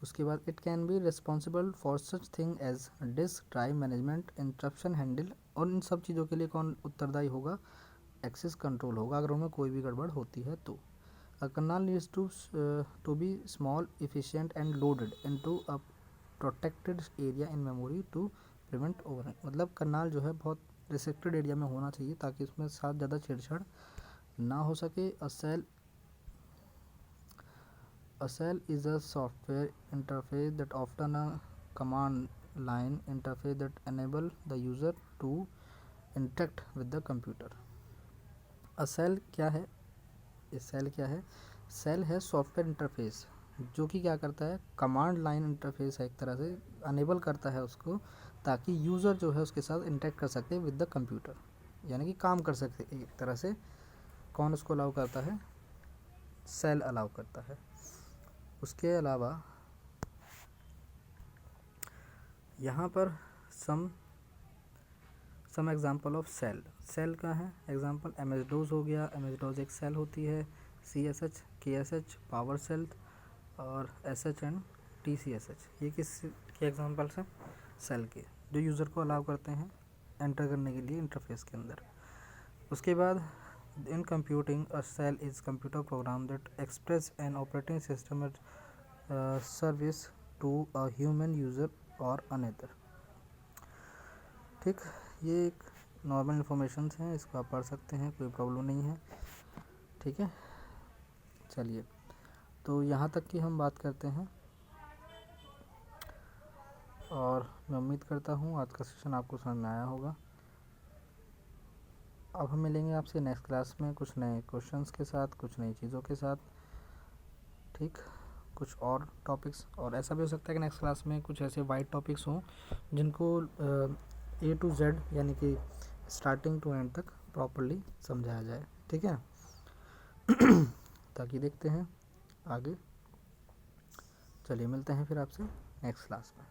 उसके बाद it can be responsible for such thing as disk drive management, interruption handle, और इन सब चीज़ों के लिए कौन उत्तरदायी होगा, एक्सेस कंट्रोल होगा अगर उनमें कोई भी गड़बड़ होती है तो। A kernel needs to be small, efficient and loaded into a protected area in memory to prevent overrun। मतलब कर्नल जो है बहुत रिस्ट्रिक्टेड एरिया में होना चाहिए ताकि उसमें साथ ज़्यादा छेड़छाड़ ना हो सके। A shell is a software interface that often a command line interface that enable the user to interact with the computer। Shell क्या है? ये सेल क्या है? सेल है सॉफ्टवेयर इंटरफेस जो कि क्या करता है, कमांड लाइन इंटरफेस है, एक तरह से अनेबल करता है उसको, ताकि यूज़र जो है उसके साथ इंटरेक्ट कर सकते हैं विद द कंप्यूटर, यानी कि काम कर सकते एक तरह से। कौन उसको अलाउ करता है? सेल अलाउ करता है। उसके अलावा यहाँ पर some example of shell. Shell का है एग्जांपल, एम एस डोज हो गया, एम एस डोज एक सेल होती है, C S H, K S H, power shell, और S H and T C S H, ये किस के एग्जांपल्स हैं? सेल के, जो यूज़र को अलाउ करते हैं एंटर करने के लिए इंटरफेस के अंदर। उसके बाद in computing a shell is computer program that express an operating system service to a human user or another. ठीक, ये एक नॉर्मल इन्फॉर्मेशन हैं, इसको आप पढ़ सकते हैं, कोई प्रॉब्लम नहीं है। ठीक है, चलिए, तो यहाँ तक की हम बात करते हैं, और मैं उम्मीद करता हूँ आज का सेशन आपको समझ में आया होगा। अब हम मिलेंगे आपसे नेक्स्ट क्लास में कुछ नए क्वेश्चंस के साथ, कुछ नई चीज़ों के साथ। ठीक, कुछ और टॉपिक्स, और ऐसा भी हो सकता है कि नेक्स्ट क्लास में कुछ ऐसे वाइड टॉपिक्स हों जिनको A to Z यानी कि स्टार्टिंग टू एंड तक प्रॉपरली समझाया जाए। ठीक है, ताकि देखते हैं आगे। चलिए, मिलते हैं फिर आपसे नेक्स्ट क्लास में।